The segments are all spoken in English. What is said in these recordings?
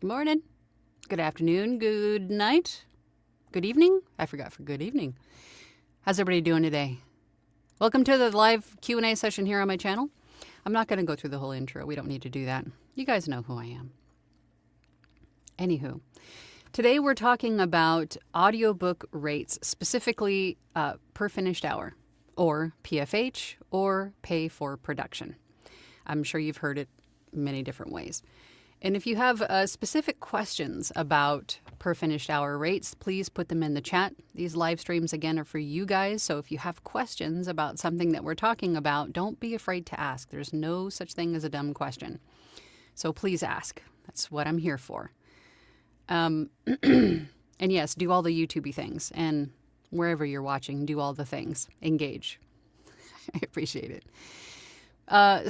Good morning, good afternoon, good night, good evening. I forgot for good evening. How's everybody doing today? Welcome to the live Q&A session here on my channel. I'm not going to go through the whole intro. We don't need to do that. You guys know who I am. Anywho, today we're talking about audiobook rates, specifically per finished hour, or PFH, or pay for production. I'm sure you've heard it many different ways. And if you have specific questions about per finished hour rates, please put them in the chat. These live streams, again, are for you guys. So if you have questions about something that we're talking about, don't be afraid to ask. There's no such thing as a dumb question. So please ask. That's what I'm here for. And yes, do all the YouTubey things. And wherever you're watching, do all the things. Engage. I appreciate it.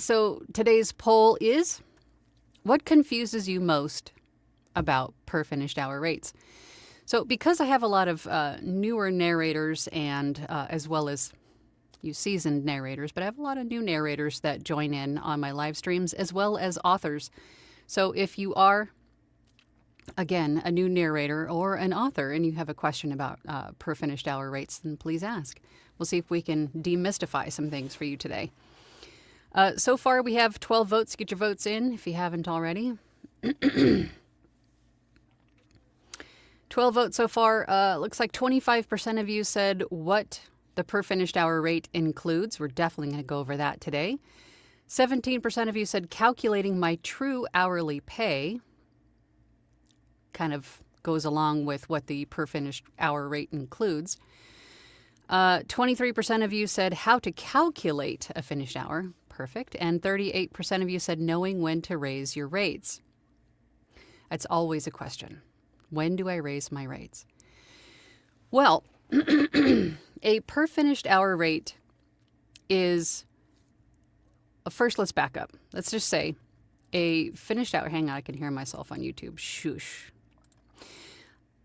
So today's poll is, what confuses you most about per finished hour rates? So because I have a lot of newer narrators and as well as you seasoned narrators, but I have a lot of new narrators that join in on my live streams as well as authors. So if you are, again, a new narrator or an author and you have a question about per finished hour rates, then please ask. We'll see if we can demystify some things for you today. So far, we have 12 votes. Get your votes in if you haven't already. 12 votes so far. Looks like 25% of you said what the per finished hour rate includes. We're definitely going to go over that today. 17% of you said calculating my true hourly pay. Kind of goes along with what the per finished hour rate includes. 23% of you said how to calculate a finished hour. Perfect. And 38% of you said knowing when to raise your rates. That's always a question. When do I raise my rates? Well, a per finished hour rate is, first let's back up. Let's just say a finished hour, hang on, I can hear myself on YouTube. Shush.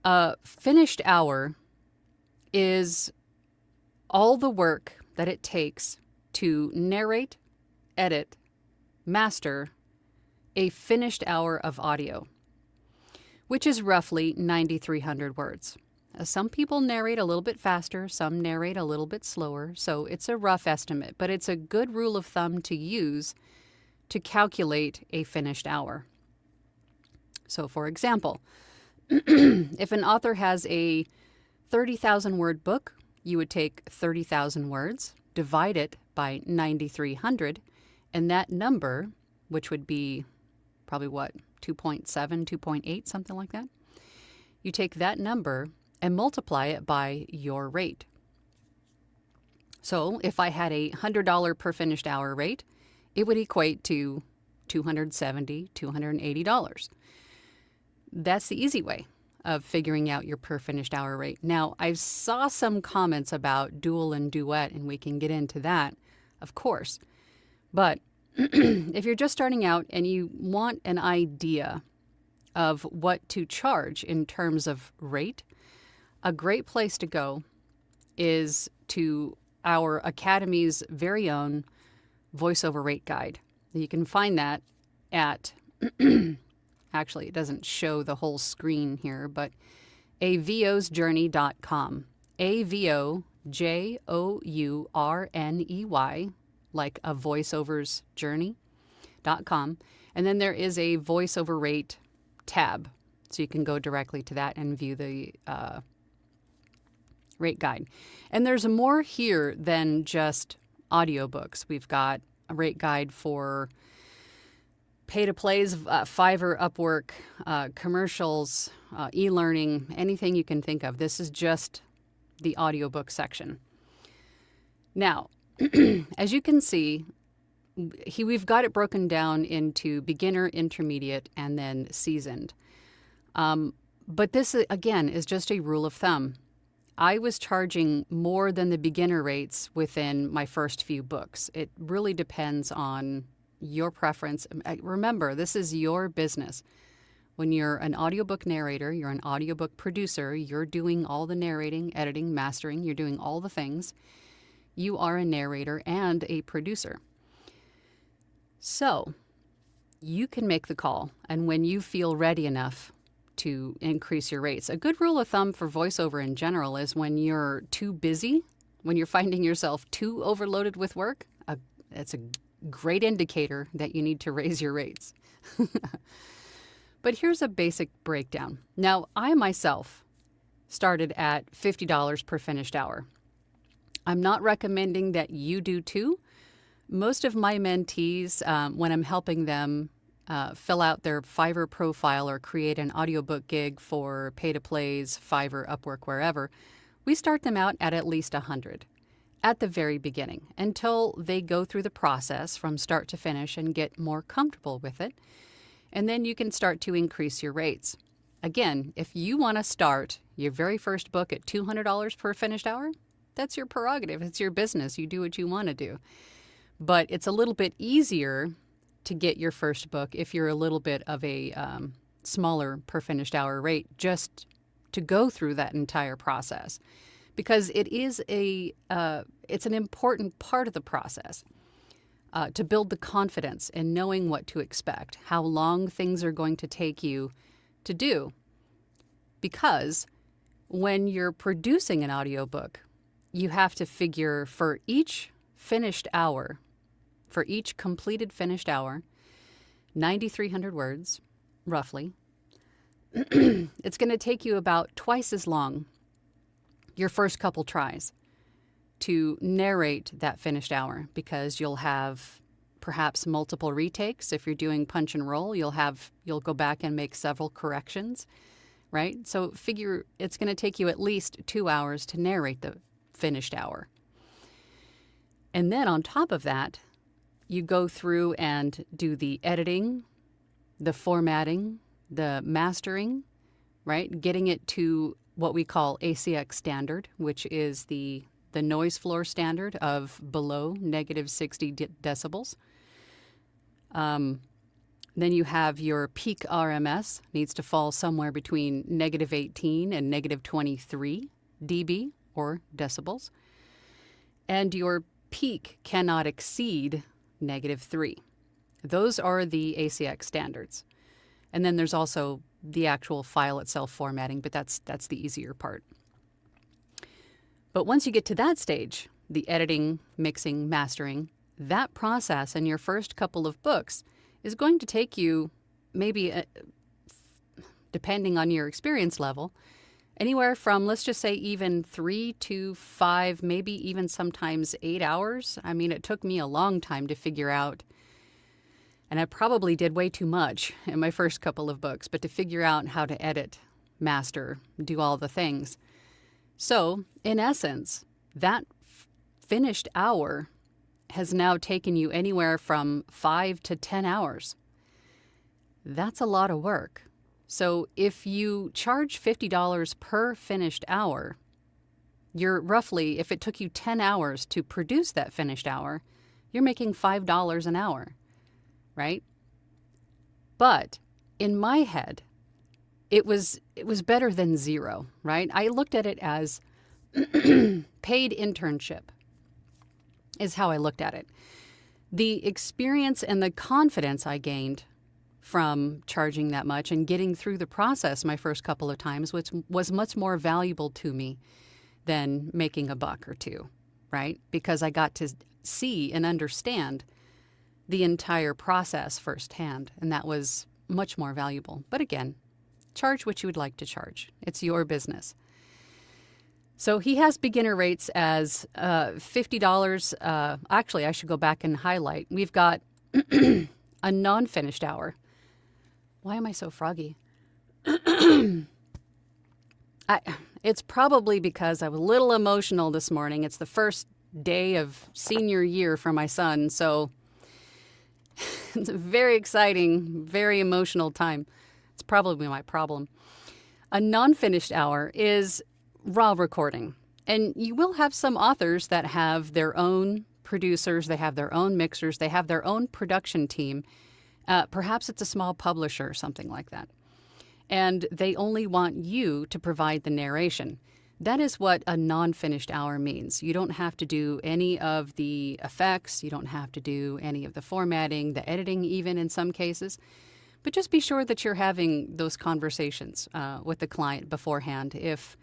A finished hour is all the work that it takes to narrate, edit, master a finished hour of audio, which is roughly 9,300 words. Some people narrate a little bit faster, some narrate a little bit slower, so it's a rough estimate, but it's a good rule of thumb to use to calculate a finished hour. So for example, if an author has a 30,000 word book, you would take 30,000 words, divide it by 9,300, and that number, which would be probably what, 2.7, 2.8, something like that. You take that number and multiply it by your rate. So if I had a $100 per finished hour rate, it would equate to $270, $280. That's the easy way of figuring out your per finished hour rate. Now, I saw some comments about dual and duet, and we can get into that, of course. But if you're just starting out and you want an idea of what to charge in terms of rate, a great place to go is to our Academy's very own voiceover rate guide. You can find that at, actually it doesn't show the whole screen here, but avosjourney.com. AVOJOURNEY, like a voiceover's journey.com. And then there is a voiceover rate tab. So you can go directly to that and view the rate guide. And there's more here than just audiobooks. We've got a rate guide for pay-to-plays, Fiverr, Upwork, commercials, e-learning, anything you can think of. This is just the audiobook section. Now, as you can see, we've got it broken down into beginner, intermediate, and then seasoned. But this, again, is just a rule of thumb. I was charging more than the beginner rates within my first few books. It really depends on your preference. Remember, this is your business. When you're an audiobook narrator, you're an audiobook producer, you're doing all the narrating, editing, mastering, you're doing all the things. You are a narrator and a producer. So You can make the call, and when you feel ready enough to increase your rates. A good rule of thumb for voiceover in general is when you're too busy, when you're finding yourself too overloaded with work, it's a great indicator that you need to raise your rates. But here's a basic breakdown. Now, I myself started at $50 per finished hour. I'm not recommending that you do too. Most of my mentees, when I'm helping them fill out their Fiverr profile or create an audiobook gig for pay-to-plays, Fiverr, Upwork, wherever, we start them out at least 100 at the very beginning until they go through the process from start to finish and get more comfortable with it. And then you can start to increase your rates. Again, if you want to start your very first book at $200 per finished hour, that's your prerogative. It's your business. You do what you want to do. But it's a little bit easier to get your first book if you're a little bit of a smaller per finished hour rate, just to go through that entire process, because it is it's an important part of the process to build the confidence in knowing what to expect, how long things are going to take you to do. Because when you're producing an audiobook, you have to figure for each finished hour, for each completed finished hour, 9,300 words, roughly. It's going to take you about twice as long, your first couple tries, to narrate that finished hour, because you'll have perhaps multiple retakes. If you're doing punch and roll, you'll go back and make several corrections, right? So figure it's going to take you at least 2 hours to narrate the finished hour. And then on top of that, you go through and do the editing, the formatting, the mastering, right? Getting it to what we call ACX standard, which is the noise floor standard of below negative 60 decibels. Then you have your peak RMS, needs to fall somewhere between negative 18 and negative 23 dB or decibels. And your peak cannot exceed negative 3. Those are the ACX standards. And then there's also the actual file itself formatting, but that's the easier part. But once you get to that stage, the editing, mixing, mastering, that process in your first couple of books is going to take you maybe, depending on your experience level, anywhere from, let's just say, even 3 to 5, maybe even sometimes 8 hours. I mean, it took me a long time to figure out, and I probably did way too much in my first couple of books, but to figure out how to edit, master, do all the things. So, in essence, that finished hour has now taken you anywhere from 5 to 10 hours. That's a lot of work. So if you charge $50 per finished hour, you're roughly, if it took you 10 hours to produce that finished hour, you're making $5 an hour, right? But in my head, it was better than zero, right? I looked at it as paid internship is how I looked at it. The experience and the confidence I gained from charging that much and getting through the process my first couple of times, which was much more valuable to me than making a buck or two, right? Because I got to see and understand the entire process firsthand, and that was much more valuable. But again, charge what you would like to charge. It's your business. So he has beginner rates as $50. Actually, I should go back and highlight. We've got a non-finished hour. Why am I so froggy? It's probably because I was a little emotional this morning. It's the first day of senior year for my son, so it's a very exciting, very emotional time. It's probably my problem. A non-finished hour is raw recording. And you will have some authors that have their own producers, they have their own mixers, they have their own production team. Perhaps it's a small publisher or something like that. And they only want you to provide the narration. That is what a non-finished hour means. You don't have to do any of the effects. You don't have to do any of the formatting, the editing even in some cases. But just be sure that you're having those conversations with the client beforehand. If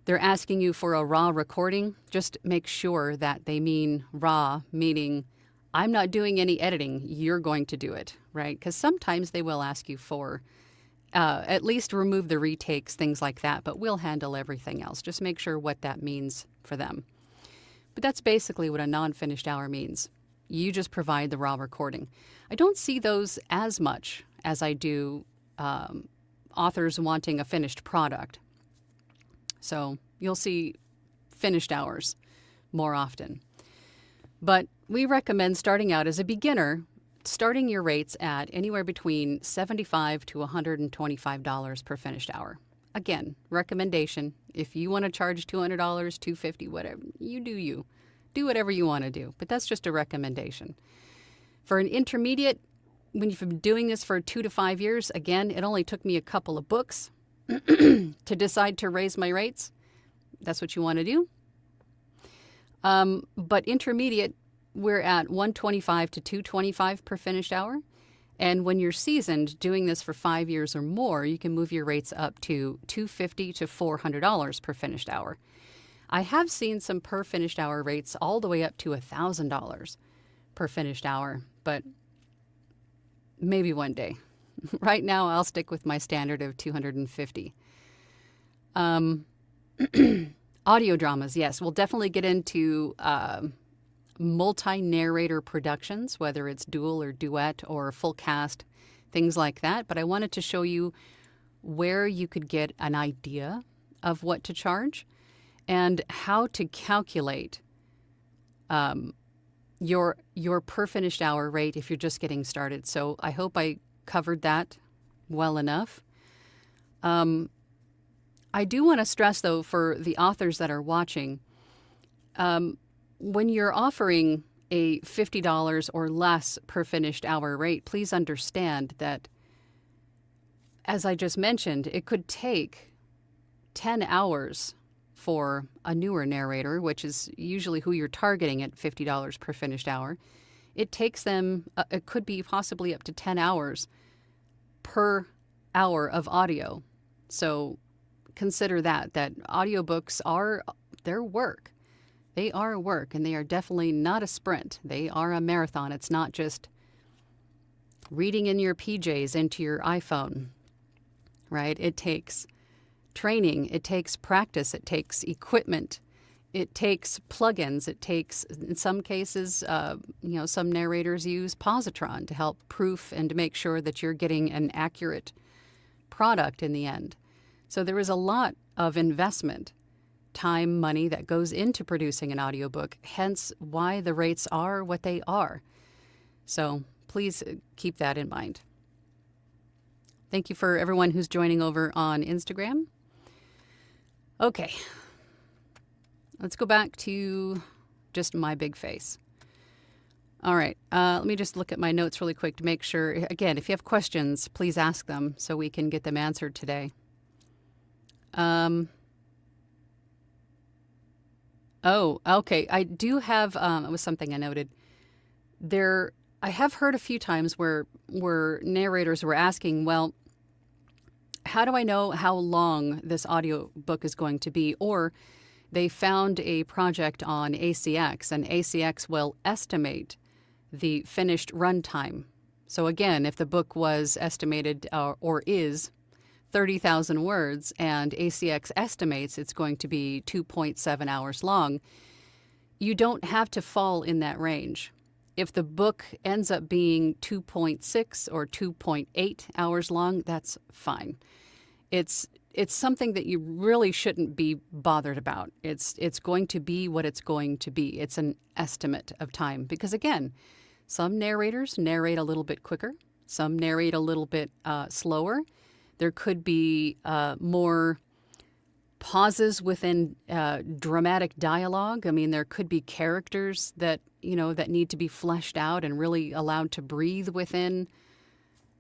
they're asking you for a raw recording, just make sure that they mean raw, meaning I'm not doing any editing, you're going to do it, right? Because sometimes they will ask you for at least remove the retakes, things like that, but we'll handle everything else. Just make sure what that means for them. But that's basically what a non-finished hour means. You just provide the raw recording. I don't see those as much as I do authors wanting a finished product. So you'll see finished hours more often. But we recommend starting out as a beginner, starting your rates at anywhere between $75 to $125 per finished hour. Again, recommendation. If you want to charge $200, $250, whatever, you do you. Do whatever you want to do. But that's just a recommendation. For an intermediate, when you've been doing this for 2 to 5 years, again, it only took me a couple of books to decide to raise my rates. That's what you want to do. But intermediate, we're at $125 to $225 per finished hour. And when you're seasoned, doing this for 5 years or more, you can move your rates up to $250 to $400 per finished hour. I have seen some per finished hour rates all the way up to $1,000 per finished hour, but maybe one day. Right now, I'll stick with my standard of $250. Audio dramas, yes. We'll definitely get into multi-narrator productions, whether it's dual or duet or full cast, things like that. But I wanted to show you where you could get an idea of what to charge and how to calculate your per finished hour rate if you're just getting started. So I hope I covered that well enough. I do want to stress, though, for the authors that are watching, when you're offering a $50 or less per finished hour rate, please understand that, as I just mentioned, it could take 10 hours for a newer narrator, which is usually who you're targeting at $50 per finished hour. It takes them, it could be possibly up to 10 hours per hour of audio. So consider that audiobooks are, they're work. They are work, and they are definitely not a sprint. They are a marathon. It's not just reading in your PJs into your iPhone, right? It takes training. It takes practice. It takes equipment. It takes plugins. It takes, in some cases, some narrators use positron to help proof and to make sure that you're getting an accurate product in the end. So there is a lot of investment, time, money that goes into producing an audiobook, hence why the rates are what they are. So please keep that in mind. Thank you for everyone who's joining over on Instagram. Okay, let's go back to just my big face. All right, let me just look at my notes really quick to make sure. Again, if you have questions, please ask them so we can get them answered today. Oh, okay. I do have, it was something I noted. I have heard a few times where narrators were asking, well, how do I know how long this audio book is going to be? Or they found a project on ACX, and ACX will estimate the finished runtime. So again, if the book was estimated or is 30,000 words and ACX estimates it's going to be 2.7 hours long, you don't have to fall in that range. If the book ends up being 2.6 or 2.8 hours long, that's fine. It's something that you really shouldn't be bothered about. It's going to be what it's going to be. It's an estimate of time. Because again, some narrators narrate a little bit quicker. Some narrate a little bit slower. There could be more pauses within dramatic dialogue. I mean, there could be characters that need to be fleshed out and really allowed to breathe within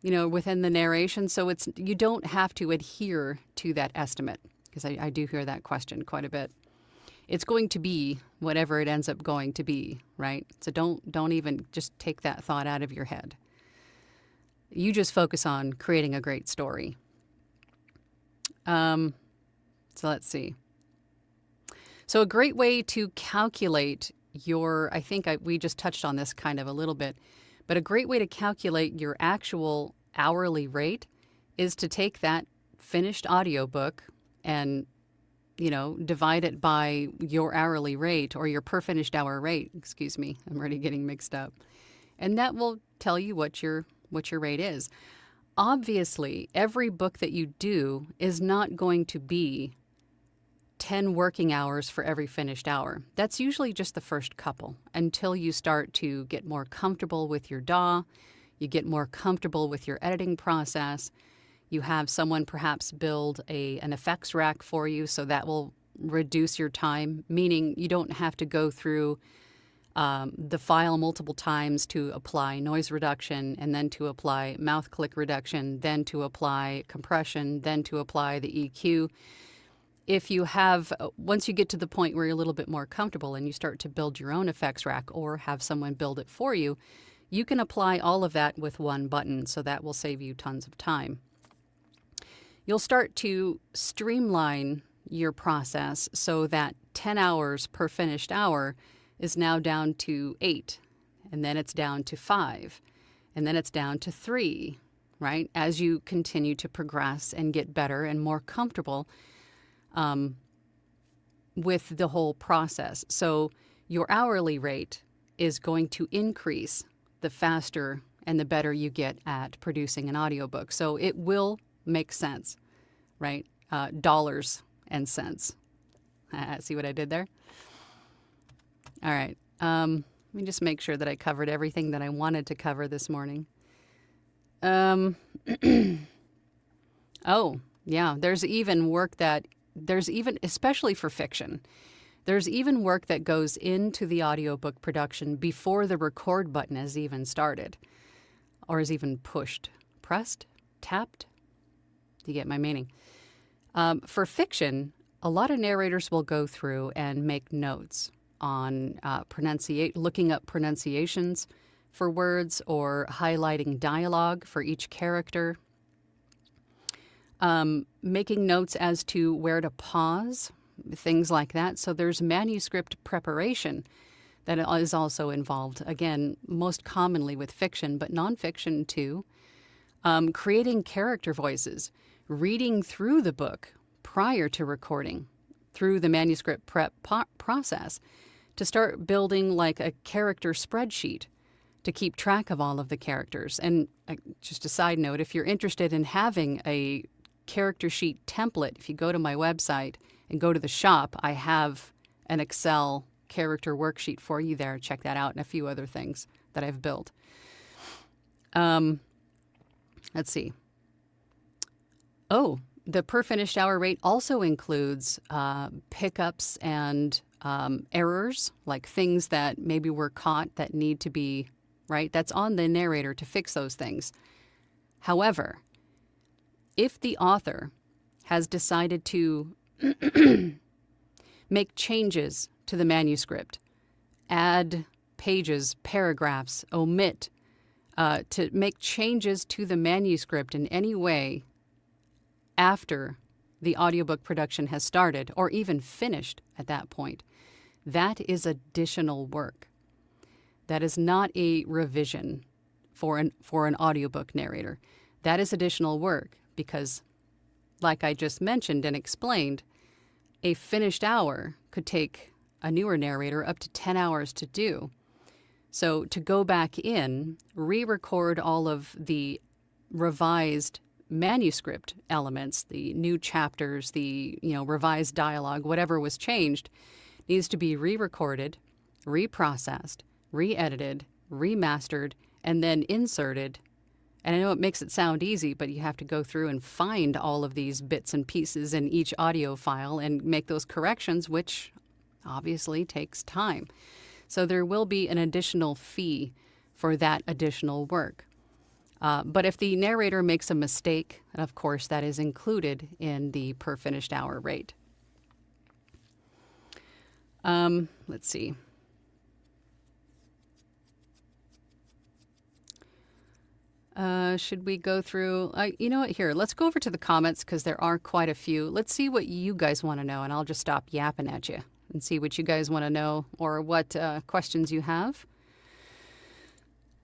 the narration. So you don't have to adhere to that estimate. because I do hear that question quite a bit. It's going to be whatever it ends up going to be, right? So don't even just take that thought out of your head. You just focus on creating a great story. So let's see. So a great way to calculate your, we just touched on this kind of a little bit, but a great way to calculate your actual hourly rate is to take that finished audiobook and, divide it by your hourly rate or your per finished hour rate. Excuse me, I'm already getting mixed up. And that will tell you what your rate is. Obviously, every book that you do is not going to be 10 working hours for every finished hour. That's usually just the first couple until you start to get more comfortable with your DAW, you get more comfortable with your editing process. You have someone perhaps build an effects rack for you, so that will reduce your time, meaning you don't have to go through the file multiple times to apply noise reduction, and then to apply mouth click reduction, then to apply compression, then to apply the EQ. If you have, once you get to the point where you're a little bit more comfortable and you start to build your own effects rack or have someone build it for you, you can apply all of that with one button, so that will save you tons of time. You'll start to streamline your process so that 10 hours per finished hour is now down to 8, and then it's down to 5, and then it's down to 3, right? As you continue to progress and get better and more comfortable with the whole process. So your hourly rate is going to increase the faster and the better you get at producing an audiobook. So it will make sense, right? Dollars and cents. See what I did there? All right. Let me just make sure that I covered everything that I wanted to cover this morning. Oh, yeah. There's even, especially for fiction, there's even work that goes into the audiobook production before the record button is even started or is even pushed. Pressed? Tapped? You get my meaning. For fiction, a lot of narrators will go through and make notes on looking up pronunciations for words or highlighting dialogue for each character, making notes as to where to pause, things like that. So there's manuscript preparation that is also involved, again, most commonly with fiction, but nonfiction too. Creating character voices, reading through the book prior to recording through the manuscript prep process to start building like a character spreadsheet to keep track of all of the characters. And just a side note, if you're interested in having a character sheet template, if you go to my website and go to the shop, I have an Excel character worksheet for you there. Check that out and a few other things that I've built. Let's see. Oh, the per finished hour rate also includes pickups and errors, like things that maybe were caught that need to be, right? That's on the narrator to fix those things. However, if the author has decided to make changes to the manuscript, add pages, paragraphs, omit, to make changes to the manuscript in any way after the audiobook production has started or even finished at that point, that is additional work. That is not a revision for an audiobook narrator. That is additional work because, like I just mentioned and explained, a finished hour could take a newer narrator up to 10 hours to do. So to go back in, re-record all of the revised manuscript elements, the new chapters, the revised dialogue, whatever was changed, needs to be re-recorded, reprocessed, re-edited, remastered, and then inserted. And I know it makes it sound easy, but you have to go through and find all of these bits and pieces in each audio file and make those corrections, which obviously takes time. So there will be an additional fee for that additional work. But if the narrator makes a mistake, of course, that is included in the per finished hour rate. Let's see. Should we go through? You know what? Here, let's go over to the comments because there are quite a few. Let's see what you guys want to know, and I'll just stop yapping at you and see what you guys want to know or what questions you have.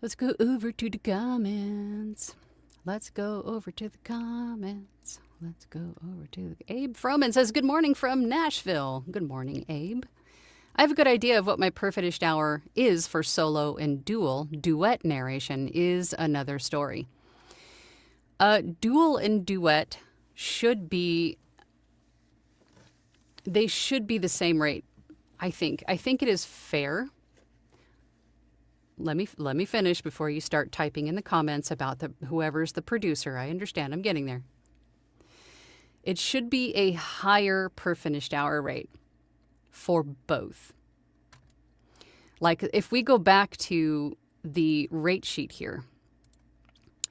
Let's go over to the comments. Let's go over to the comments. Let's go over to Abe Froman says, good morning from Nashville. Good morning, Abe. I have a good idea of what my per finished hour is for solo and duet narration is another story. Dual and duet should be the same rate, I think. I think it is fair. Let me finish before you start typing in the comments about whoever's the producer. I understand. I'm getting there. It should be a higher per finished hour rate for both. Like if we go back to the rate sheet here,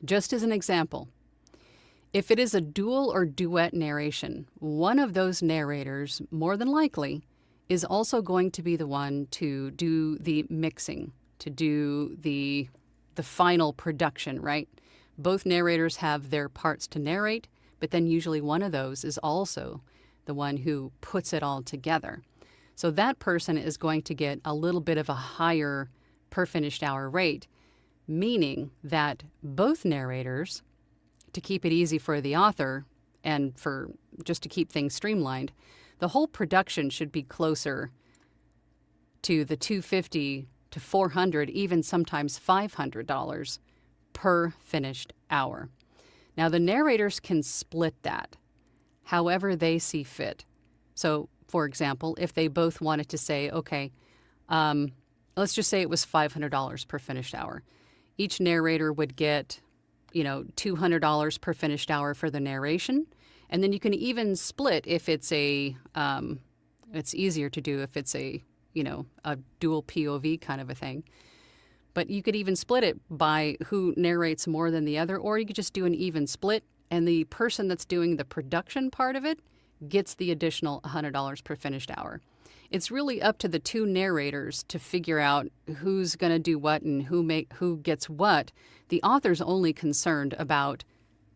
just as an example, if it is a dual or duet narration, one of those narrators, more than likely, is also going to be the one to do the mixing, to do the final production, right? Both narrators have their parts to narrate, but then usually one of those is also the one who puts it all together. So that person is going to get a little bit of a higher per finished hour rate, meaning that both narrators, to keep it easy for the author and for just to keep things streamlined, the whole production should be closer to the $250 to $400, even sometimes $500 per finished hour. Now the narrators can split that however they see fit. So for example, if they both wanted to say, okay, let's just say it was $500 per finished hour. Each narrator would get, $200 per finished hour for the narration. And then you can even split if it's it's easier to do if it's a dual POV kind of a thing. But you could even split it by who narrates more than the other, or you could just do an even split, and the person that's doing the production part of it gets the additional $100 per finished hour. It's really up to the two narrators to figure out who's going to do what and who gets what. The author's only concerned about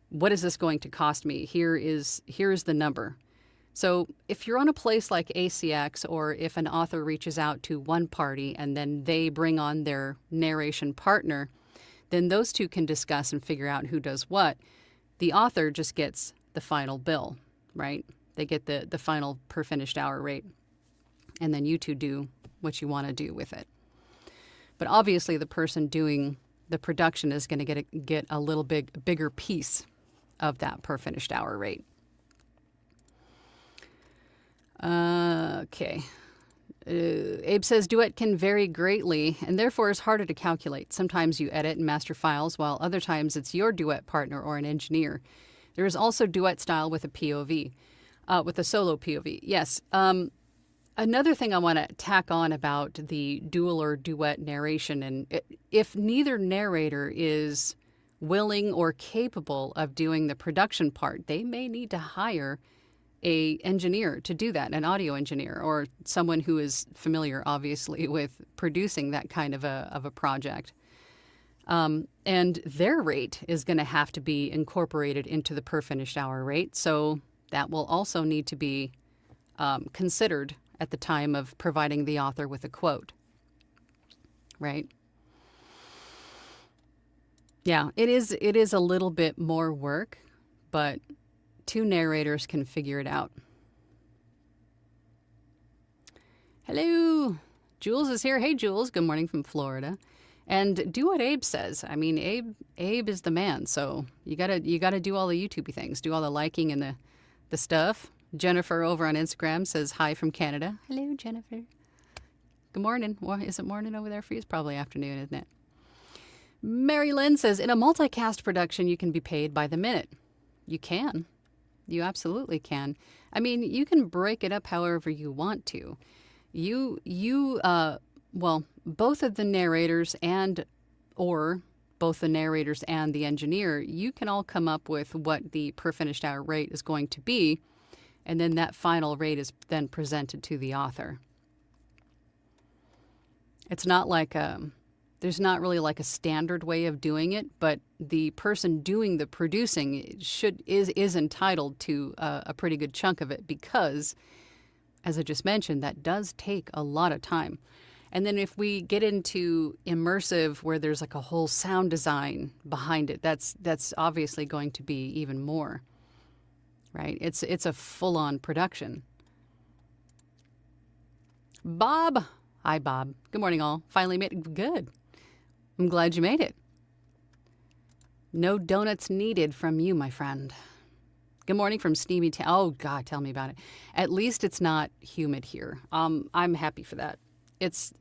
what is this going to cost me? Here is the number. So if you're on a place like ACX, or if an author reaches out to one party and then they bring on their narration partner, then those two can discuss and figure out who does what. The author just gets the final bill, right? They get the final per finished hour rate. And then you two do what you want to do with it. But obviously the person doing the production is going to get a little bigger piece of that per finished hour rate. Okay. Abe says duet can vary greatly and therefore is harder to calculate. Sometimes you edit and master files, while other times it's your duet partner or an engineer. There is also duet style with a POV, with a solo POV. Yes. Another thing I want to tack on about the dual or duet narration, and if neither narrator is willing or capable of doing the production part, they may need to hire a engineer to do that, an audio engineer, or someone who is familiar, obviously, with producing that kind of a project. And their rate is going to have to be incorporated into the per finished hour rate, so that will also need to be considered at the time of providing the author with a quote, right? Yeah, it is a little bit more work, but two narrators can figure it out. Hello, Jules is here. Hey, Jules. Good morning from Florida. And do what Abe says. I mean, Abe is the man. So you gotta do all the YouTubey things, do all the liking and the stuff. Jennifer over on Instagram says hi from Canada. Hello, Jennifer. Good morning. Well, is it morning over there for you? It's probably afternoon, isn't it? Mary Lynn says, in a multicast production, you can be paid by the minute. You can. You absolutely can. I mean, you can break it up however you want to. Well, both of the narrators and or both the narrators and the engineer, you can all come up with what the per finished hour rate is going to be, and then that final rate is then presented to the author. It's not like there's not really like a standard way of doing it, but the person doing the producing is entitled to a pretty good chunk of it because, as I just mentioned, that does take a lot of time. And then if we get into immersive, where there's like a whole sound design behind it, that's obviously going to be even more, right? It's a full-on production. Bob. Hi, Bob. Good morning, all. Finally made it. Good. I'm glad you made it. No donuts needed from you, my friend. Good morning from Steamy Town. Oh, God, tell me about it. At least it's not humid here. I'm happy for that. It's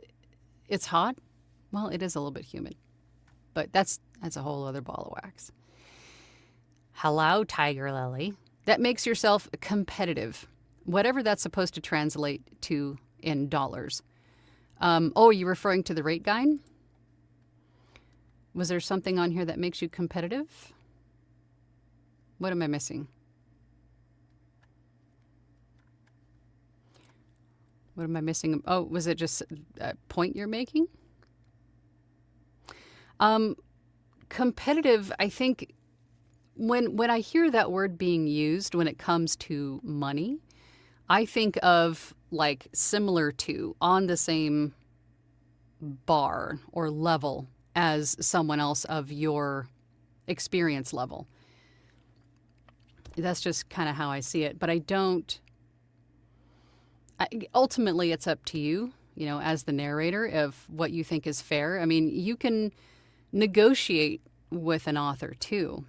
hot. Well, it is a little bit humid. But that's a whole other ball of wax. Hello, Tiger Lily. That makes yourself competitive. Whatever that's supposed to translate to in dollars. Are you referring to the rate guide? Was there something on here that makes you competitive? What am I missing? What am I missing? Oh, was it just a point you're making? Competitive, I think, when I hear that word being used when it comes to money, I think of like similar to, on the same bar or level as someone else of your experience level. That's just kind of how I see it. But ultimately it's up to you, as the narrator, of what you think is fair. I mean, you can negotiate with an author too.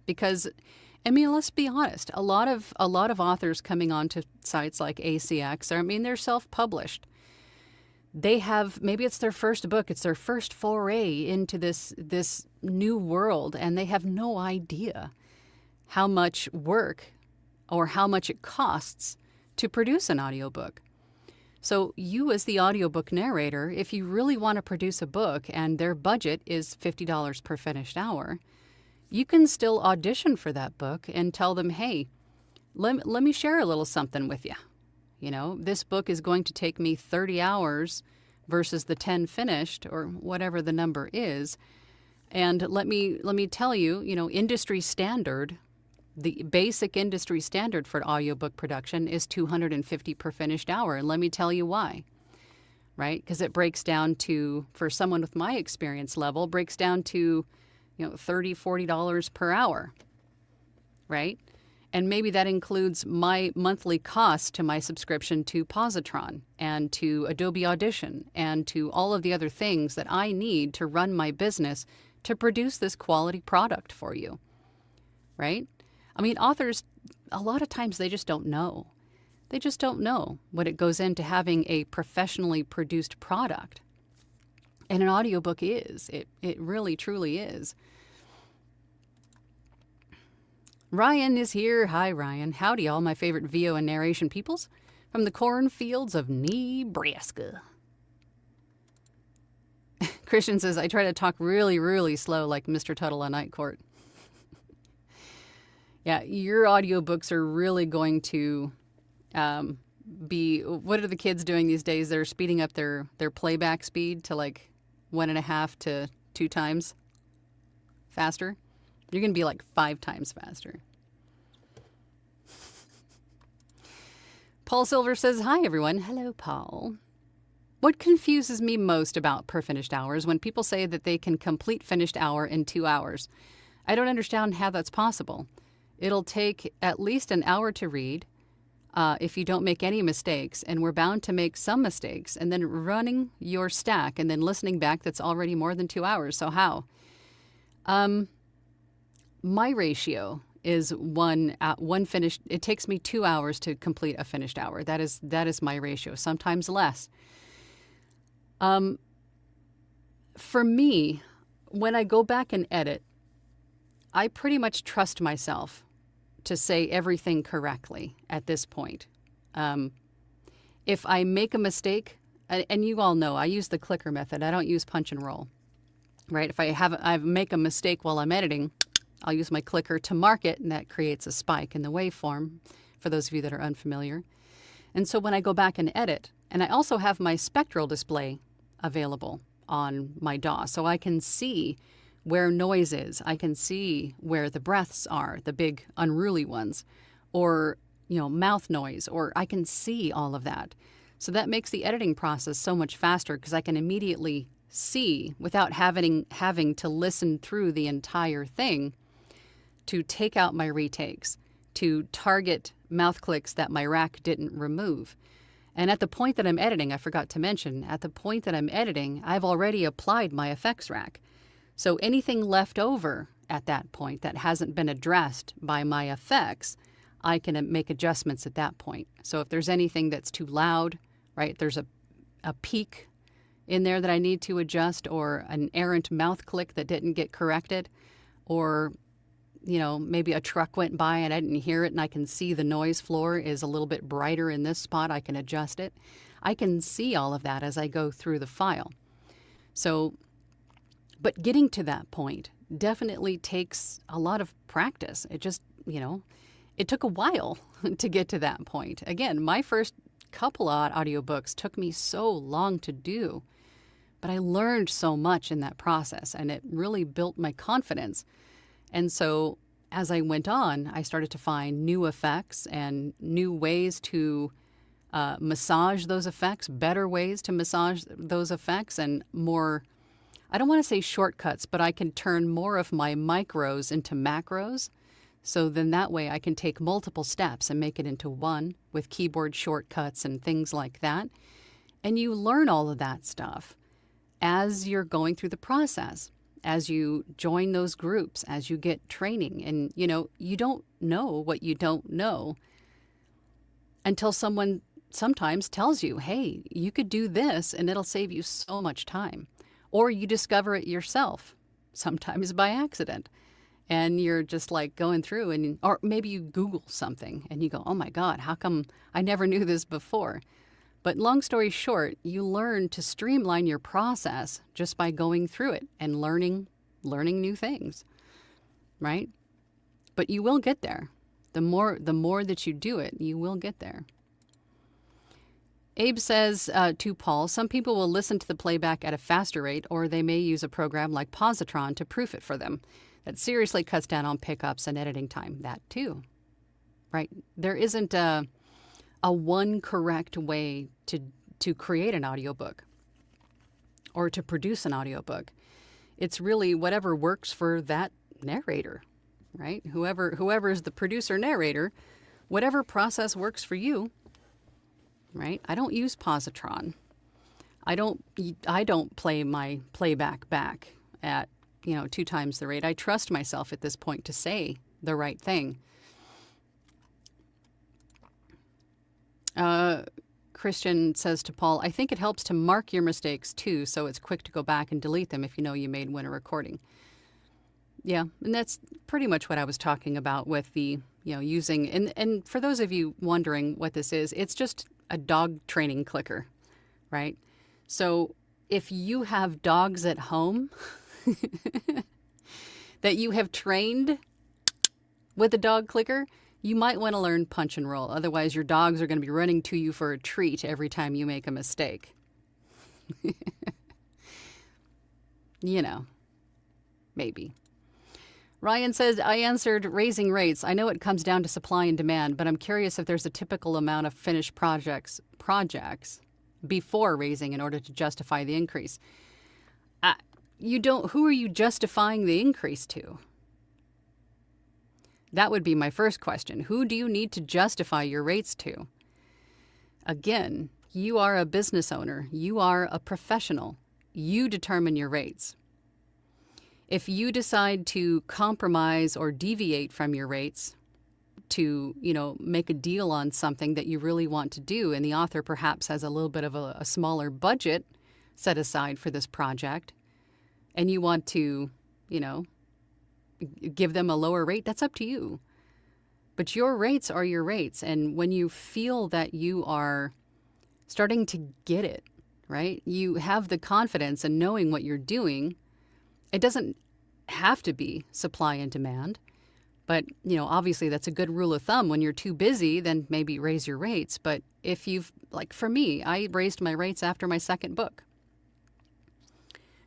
Because, I mean, let's be honest, a lot of authors coming onto sites like ACX, they're self-published. They have, maybe it's their first book, it's their first foray into this new world, and they have no idea how much work or how much it costs to produce an audiobook. So you, as the audiobook narrator, if you really want to produce a book and their budget is $50 per finished hour, you can still audition for that book and tell them, hey, let me share a little something with you. This book is going to take me 30 hours versus the 10 finished, or whatever the number is. And let me tell you, industry standard, the basic industry standard for audiobook production is $250 per finished hour. And let me tell you why, right? Because it breaks down to, for someone with my experience level, breaks down to, $30, $40 per hour, right? And maybe that includes my monthly cost to my subscription to Positron and to Adobe Audition and to all of the other things that I need to run my business to produce this quality product for you, right? I mean, authors, a lot of times they just don't know. They just don't know what it goes into having a professionally produced product. And an audiobook is. It really, truly is. Ryan is here. Hi, Ryan. Howdy, all my favorite VO and narration peoples from the cornfields of Nebraska. Christian says, I try to talk really, really slow like Mr. Tuttle on Night Court. Yeah, your audiobooks are really going to be, what are the kids doing these days? They're speeding up their playback speed to like 1.5 to 2 times faster. You're going to be like 5 times faster. Paul Silver says, hi, everyone. Hello, Paul. What confuses me most about per finished hours when people say that they can complete finished hour in 2 hours? I don't understand how that's possible. It'll take at least an hour to read if you don't make any mistakes, and we're bound to make some mistakes, and then running your stack and then listening back, that's already more than 2 hours. So how? My ratio is one finished. It takes me 2 hours to complete a finished hour. That is my ratio, sometimes less. For me, when I go back and edit, I pretty much trust myself to say everything correctly at this point. If I make a mistake, and you all know I use the clicker method, I don't use punch and roll. right? If I make a mistake while I'm editing, I'll use my clicker to mark it, and that creates a spike in the waveform, for those of you that are unfamiliar. And so when I go back and edit, and I also have my spectral display available on my DAW, so I can see where noise is. I can see where the breaths are, the big unruly ones, or mouth noise, or I can see all of that. So that makes the editing process so much faster because I can immediately see without having to listen through the entire thing to take out my retakes, to target mouth clicks that my rack didn't remove. And at the point that I'm editing, I forgot to mention, at the point that I'm editing, I've already applied my effects rack. So anything left over at that point that hasn't been addressed by my effects, I can make adjustments at that point. So if there's anything that's too loud, right, there's a peak in there that I need to adjust, or an errant mouth click that didn't get corrected, or maybe a truck went by and I didn't hear it and I can see the noise floor is a little bit brighter in this spot, I can adjust it. I can see all of that as I go through the file. So, but getting to that point definitely takes a lot of practice. It just, it took a while to get to that point. Again, my first couple of audiobooks took me so long to do, but I learned so much in that process, and it really built my confidence. And so as I went on, I started to find new effects and new ways to massage those effects, better ways to massage those effects, and more, I don't want to say shortcuts, but I can turn more of my micros into macros. So then that way I can take multiple steps and make it into one with keyboard shortcuts and things like that. And you learn all of that stuff as you're going through the process, as you join those groups, as you get training. And, you don't know what you don't know until someone sometimes tells you, hey, you could do this and it'll save you so much time. Or you discover it yourself, sometimes by accident. And you're just like going through, or maybe you Google something and you go, oh my God, how come I never knew this before? But long story short, you learn to streamline your process just by going through it and learning new things, right? But you will get there. The more that you do it, you will get there. Abe says to Paul, some people will listen to the playback at a faster rate, or they may use a program like Positron to proof it for them. That seriously cuts down on pickups and editing time. That too, right? There isn't a one correct way to create an audiobook or to produce an audiobook. It's really whatever works for that narrator, right? Whoever is the producer narrator, whatever process works for you, right? I don't use Positron. I don't play my playback back at 2 times the rate. I trust myself at this point to say the right thing. Christian says to Paul, I think it helps to mark your mistakes too, so it's quick to go back and delete them if you know you made when a recording. Yeah, and that's pretty much what I was talking about with the, using, and for those of you wondering what this is, it's just a dog training clicker, right? So if you have dogs at home that you have trained with a dog clicker, you might want to learn punch and roll. Otherwise, your dogs are going to be running to you for a treat every time you make a mistake. Maybe. Ryan says, I answered raising rates. I know it comes down to supply and demand, but I'm curious if there's a typical amount of finished projects before raising in order to justify the increase. Who are you justifying the increase to? That would be my first question. Who do you need to justify your rates to? Again, you are a business owner. You are a professional. You determine your rates. If you decide to compromise or deviate from your rates to, make a deal on something that you really want to do, and the author perhaps has a little bit of a smaller budget set aside for this project, and you want to, give them a lower rate, that's up to you. But your rates are your rates. And when you feel that you are starting to get it, right? You have the confidence in knowing what you're doing, It doesn't have to be supply and demand. But, obviously that's a good rule of thumb. When you're too busy, then maybe raise your rates. But if you've, like for me, I raised my rates after my second book.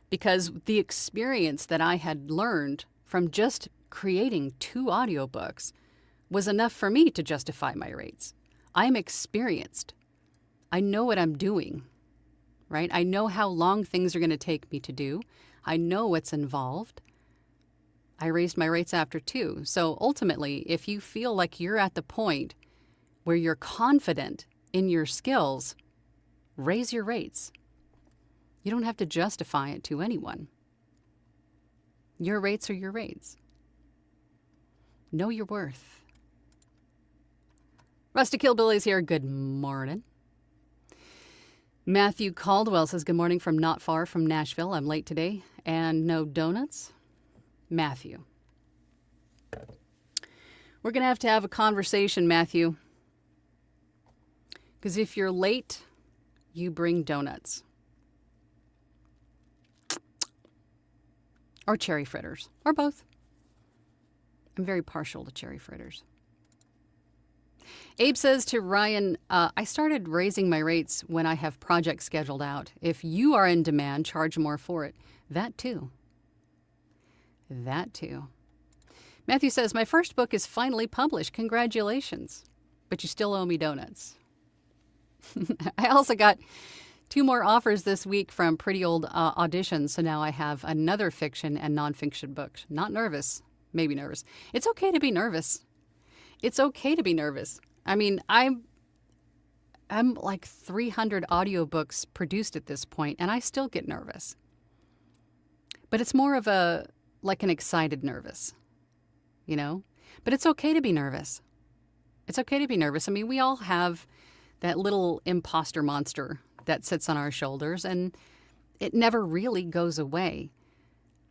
Because the experience that I had learned from just creating 2 audiobooks was enough for me to justify my rates. I'm experienced. I know what I'm doing, right? I know how long things are going to take me to do. I know what's involved. I raised my rates after 2. So ultimately, if you feel like you're at the point where you're confident in your skills, raise your rates. You don't have to justify it to anyone. Your rates are your rates. Know your worth. Rustic Hillbillies here. Good morning. Matthew Caldwell says, good morning from not far from Nashville. I'm late today. And no donuts. Matthew. We're going to have a conversation, Matthew. Because if you're late, you bring donuts. Or cherry fritters. Or both. I'm very partial to cherry fritters. Abe says to Ryan, I started raising my rates when I have projects scheduled out. If you are in demand, charge more for it. That too. That too. Matthew says, my first book is finally published. Congratulations. But you still owe me donuts. I also got 2 more offers this week from pretty old auditions. So now I have another fiction and nonfiction book. Not nervous. Maybe nervous. It's okay to be nervous. It's okay to be nervous. I mean, I'm like 300 audiobooks produced at this point, and I still get nervous. But it's more of like an excited nervous, But it's okay to be nervous. It's okay to be nervous. I mean, we all have that little imposter monster that sits on our shoulders, and it never really goes away.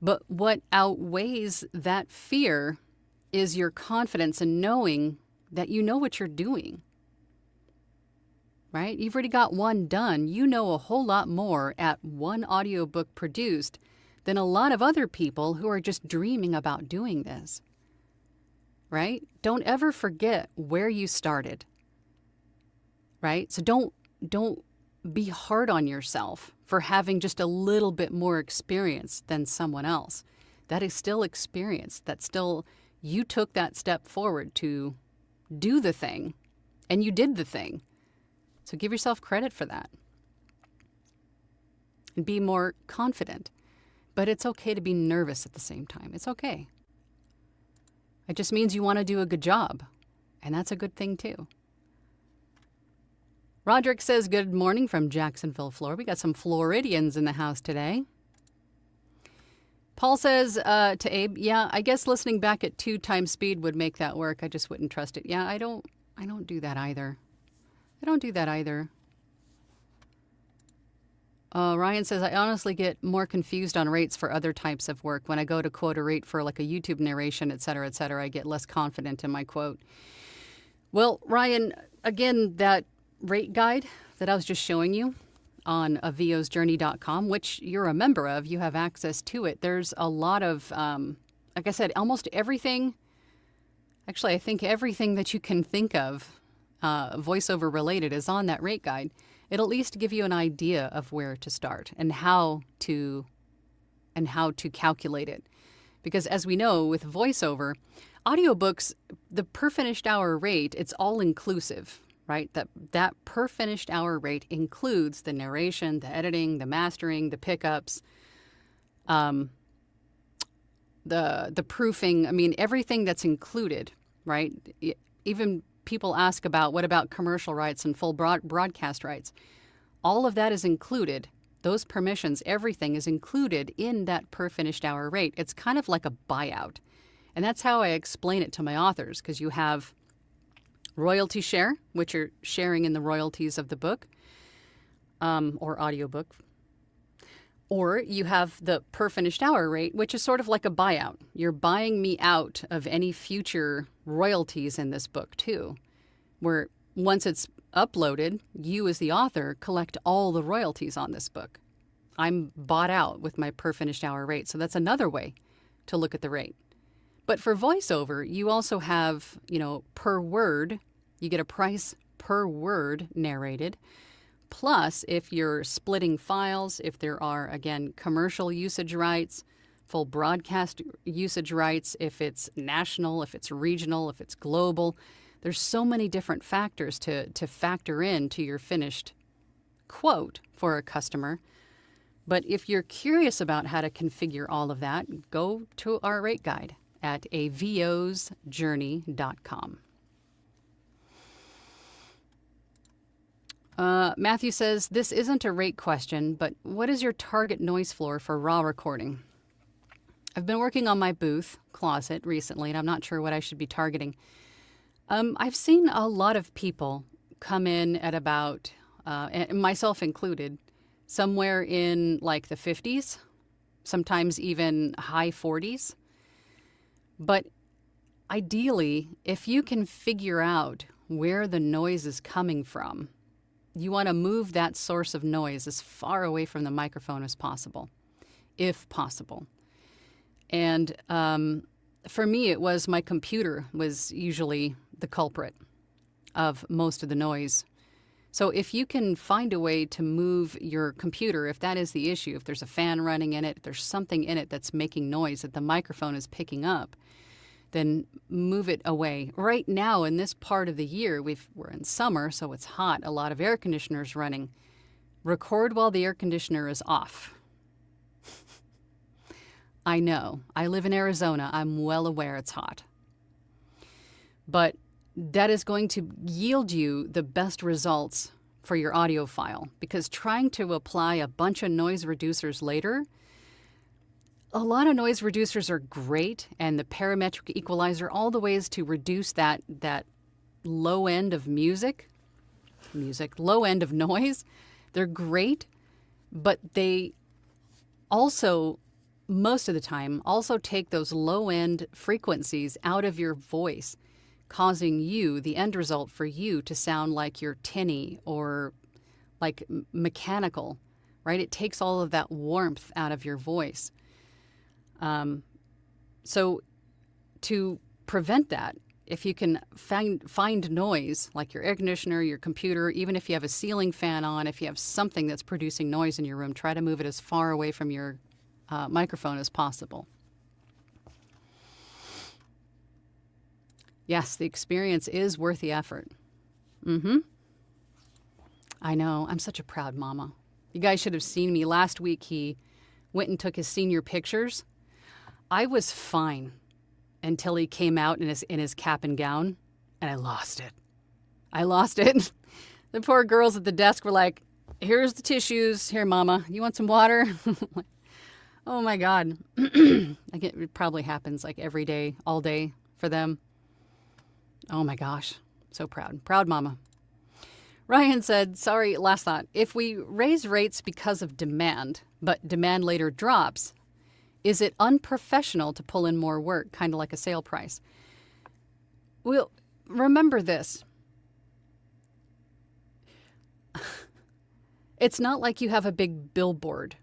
But what outweighs that fear is your confidence in knowing that you know what you're doing, right? You've already got 1 done. You know a whole lot more at 1 audiobook produced than a lot of other people who are just dreaming about doing this, right? Don't ever forget where you started, right? So don't be hard on yourself for having just a little bit more experience than someone else. That is still experience. That's still, you took that step forward to do the thing, and you did the thing. So give yourself credit for that. And be more confident. But it's okay to be nervous at the same time. It's okay. It just means you want to do a good job. And that's a good thing too. Roderick says, good morning from Jacksonville, Florida. We got some Floridians in the house today. Paul says to Abe, yeah, I guess listening back at 2 times speed would make that work. I just wouldn't trust it. Yeah, I don't do that either. I don't do that either. Ryan says, I honestly get more confused on rates for other types of work. When I go to quote a rate for like a YouTube narration, et cetera, I get less confident in my quote. Well, Ryan, again, that rate guide that I was just showing you on avosjourney.com, which you're a member of, you have access to it. There's a lot of, like I said, almost everything. Actually, I think everything that you can think of voiceover related is on that rate guide. It'll at least give you an idea of where to start and how to calculate it. Because as we know with voiceover, audiobooks, the per finished hour rate, it's all inclusive, right? That per finished hour rate includes the narration, the editing, the mastering, the pickups, the proofing. I mean, everything that's included, right? Even people ask about, what about commercial rights and full broadcast rights? All of that is included. Those permissions, everything is included in that per finished hour rate. It's kind of like a buyout. And that's how I explain it to my authors, because you have royalty share, which are sharing in the royalties of the book or audiobook. Or you have the per finished hour rate, which is sort of like a buyout. You're buying me out of any future royalties in this book too, where once it's uploaded, you as the author collect all the royalties on this book. I'm bought out with my per finished hour rate. So that's another way to look at the rate. But for voiceover, you also have, per word, you get a price per word narrated. Plus, if you're splitting files, if there are, again, commercial usage rights, full broadcast usage rights, if it's national, if it's regional, if it's global, there's so many different factors to factor into your finished quote for a customer. But if you're curious about how to configure all of that, go to our rate guide at avosjourney.com. Matthew says, this isn't a rate question, but what is your target noise floor for raw recording? I've been working on my booth closet recently, and I'm not sure what I should be targeting. I've seen a lot of people come in at about, myself included, somewhere in like the 50s, sometimes even high 40s. But ideally, if you can figure out where the noise is coming from, you want to move that source of noise as far away from the microphone as possible, if possible. And for me, it was my computer was usually the culprit of most of the noise. So if you can find a way to move your computer, if that is the issue, if there's a fan running in it, if there's something in it that's making noise that the microphone is picking up, then move it away. Right now, in this part of the year, we're in summer, so it's hot, a lot of air conditioners running. Record while the air conditioner is off. I know. I live in Arizona. I'm well aware it's hot. But that is going to yield you the best results for your audio file, because trying to apply a bunch of noise reducers later, a lot of noise reducers are great, and the parametric equalizer, all the ways to reduce that low end of low end of noise, they're great, but they also, most of the time, also take those low end frequencies out of your voice, causing you, the end result for you, to sound like you're tinny or like mechanical, right? It takes all of that warmth out of your voice. So to prevent that, if you can find noise, like your air conditioner, your computer, even if you have a ceiling fan on, if you have something that's producing noise in your room, try to move it as far away from your microphone as possible. Yes, the experience is worth the effort. I know. I'm such a proud mama. You guys should have seen me. Last week, he went and took his senior pictures. I was fine until he came out in his cap and gown, and I lost it. The poor girls at the desk were like, here's the tissues. Here, Mama, you want some water? Oh, my God. It probably happens like every day, all day for them. Oh, my gosh. So proud. Proud Mama. Ryan said, sorry, last thought. If we raise rates because of demand, but demand later drops, is it unprofessional to pull in more work, kind of like a sale price? Well, remember this. It's not like you have a big billboard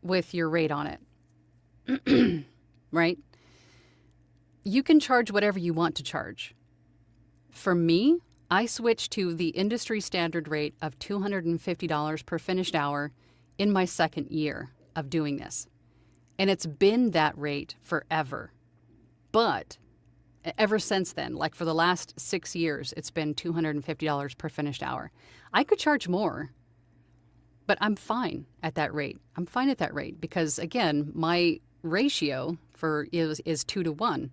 with your rate on it, right? You can charge whatever you want to charge. For me, I switched to the industry standard rate of $250 per finished hour in my second year of doing this. And it's been that rate forever. But ever since then, like for the last 6 years, it's been $250 per finished hour. I could charge more, but I'm fine at that rate. I'm fine at that rate because, again, my ratio is 2 to 1.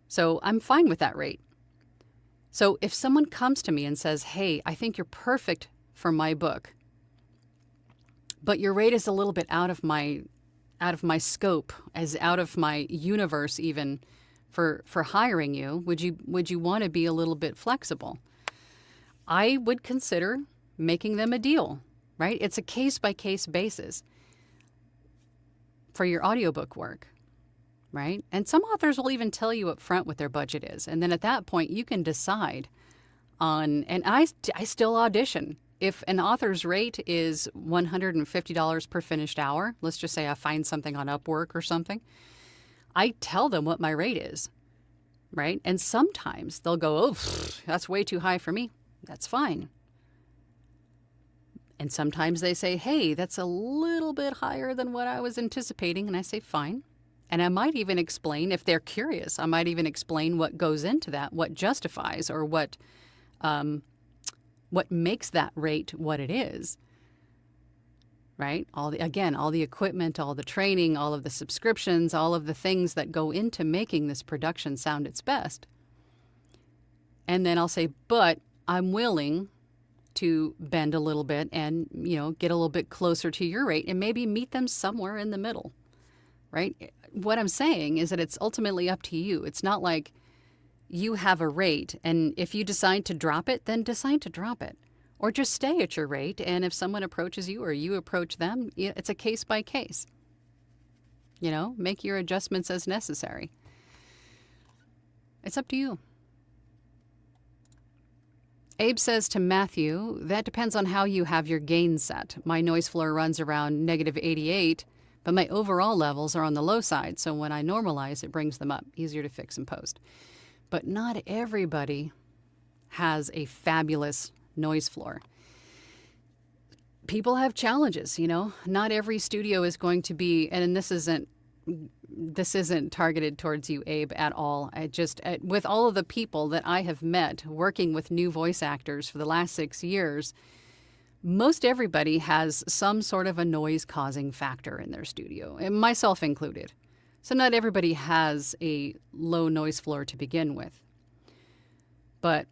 So I'm fine with that rate. So if someone comes to me and says, hey, I think you're perfect for my book, but your rate is a little bit out of my scope, as out of my universe even for hiring you, would you want to be a little bit flexible? I would consider making them a deal, right? It's a case-by-case basis for your audiobook work, right? And some authors will even tell you up front what their budget is. And then at that point, you can decide on, and I still audition. if an author's rate is $150 per finished hour, let's just say I find something on Upwork or something, I tell them what my rate is, right? And sometimes they'll go, oh, that's way too high for me. That's fine. And sometimes they say, hey, that's a little bit higher than what I was anticipating. And I say, fine. And I might even explain, if they're curious, I might even explain what goes into that, what justifies or what makes that rate what it is, right? All the equipment, all the training, all of the subscriptions, all of the things that go into making this production sound its best. And then I'll say, but I'm willing to bend a little bit and, get a little bit closer to your rate and maybe meet them somewhere in the middle, right? What I'm saying is that it's ultimately up to you. It's not like you have a rate, and if you decide to drop it, then decide to drop it. Or just stay at your rate, and if someone approaches you or you approach them, it's a case by case. Make your adjustments as necessary. It's up to you. Abe says to Matthew, that depends on how you have your gain set. My noise floor runs around -88, but my overall levels are on the low side, so when I normalize, it brings them up. Easier to fix in post. But not everybody has a fabulous noise floor. People have challenges, Not every studio is going to be, and this isn't targeted towards you, Abe, at all. With all of the people that I have met working with new voice actors for the last 6 years, most everybody has some sort of a noise-causing factor in their studio, and myself included. So not everybody has a low noise floor to begin with. But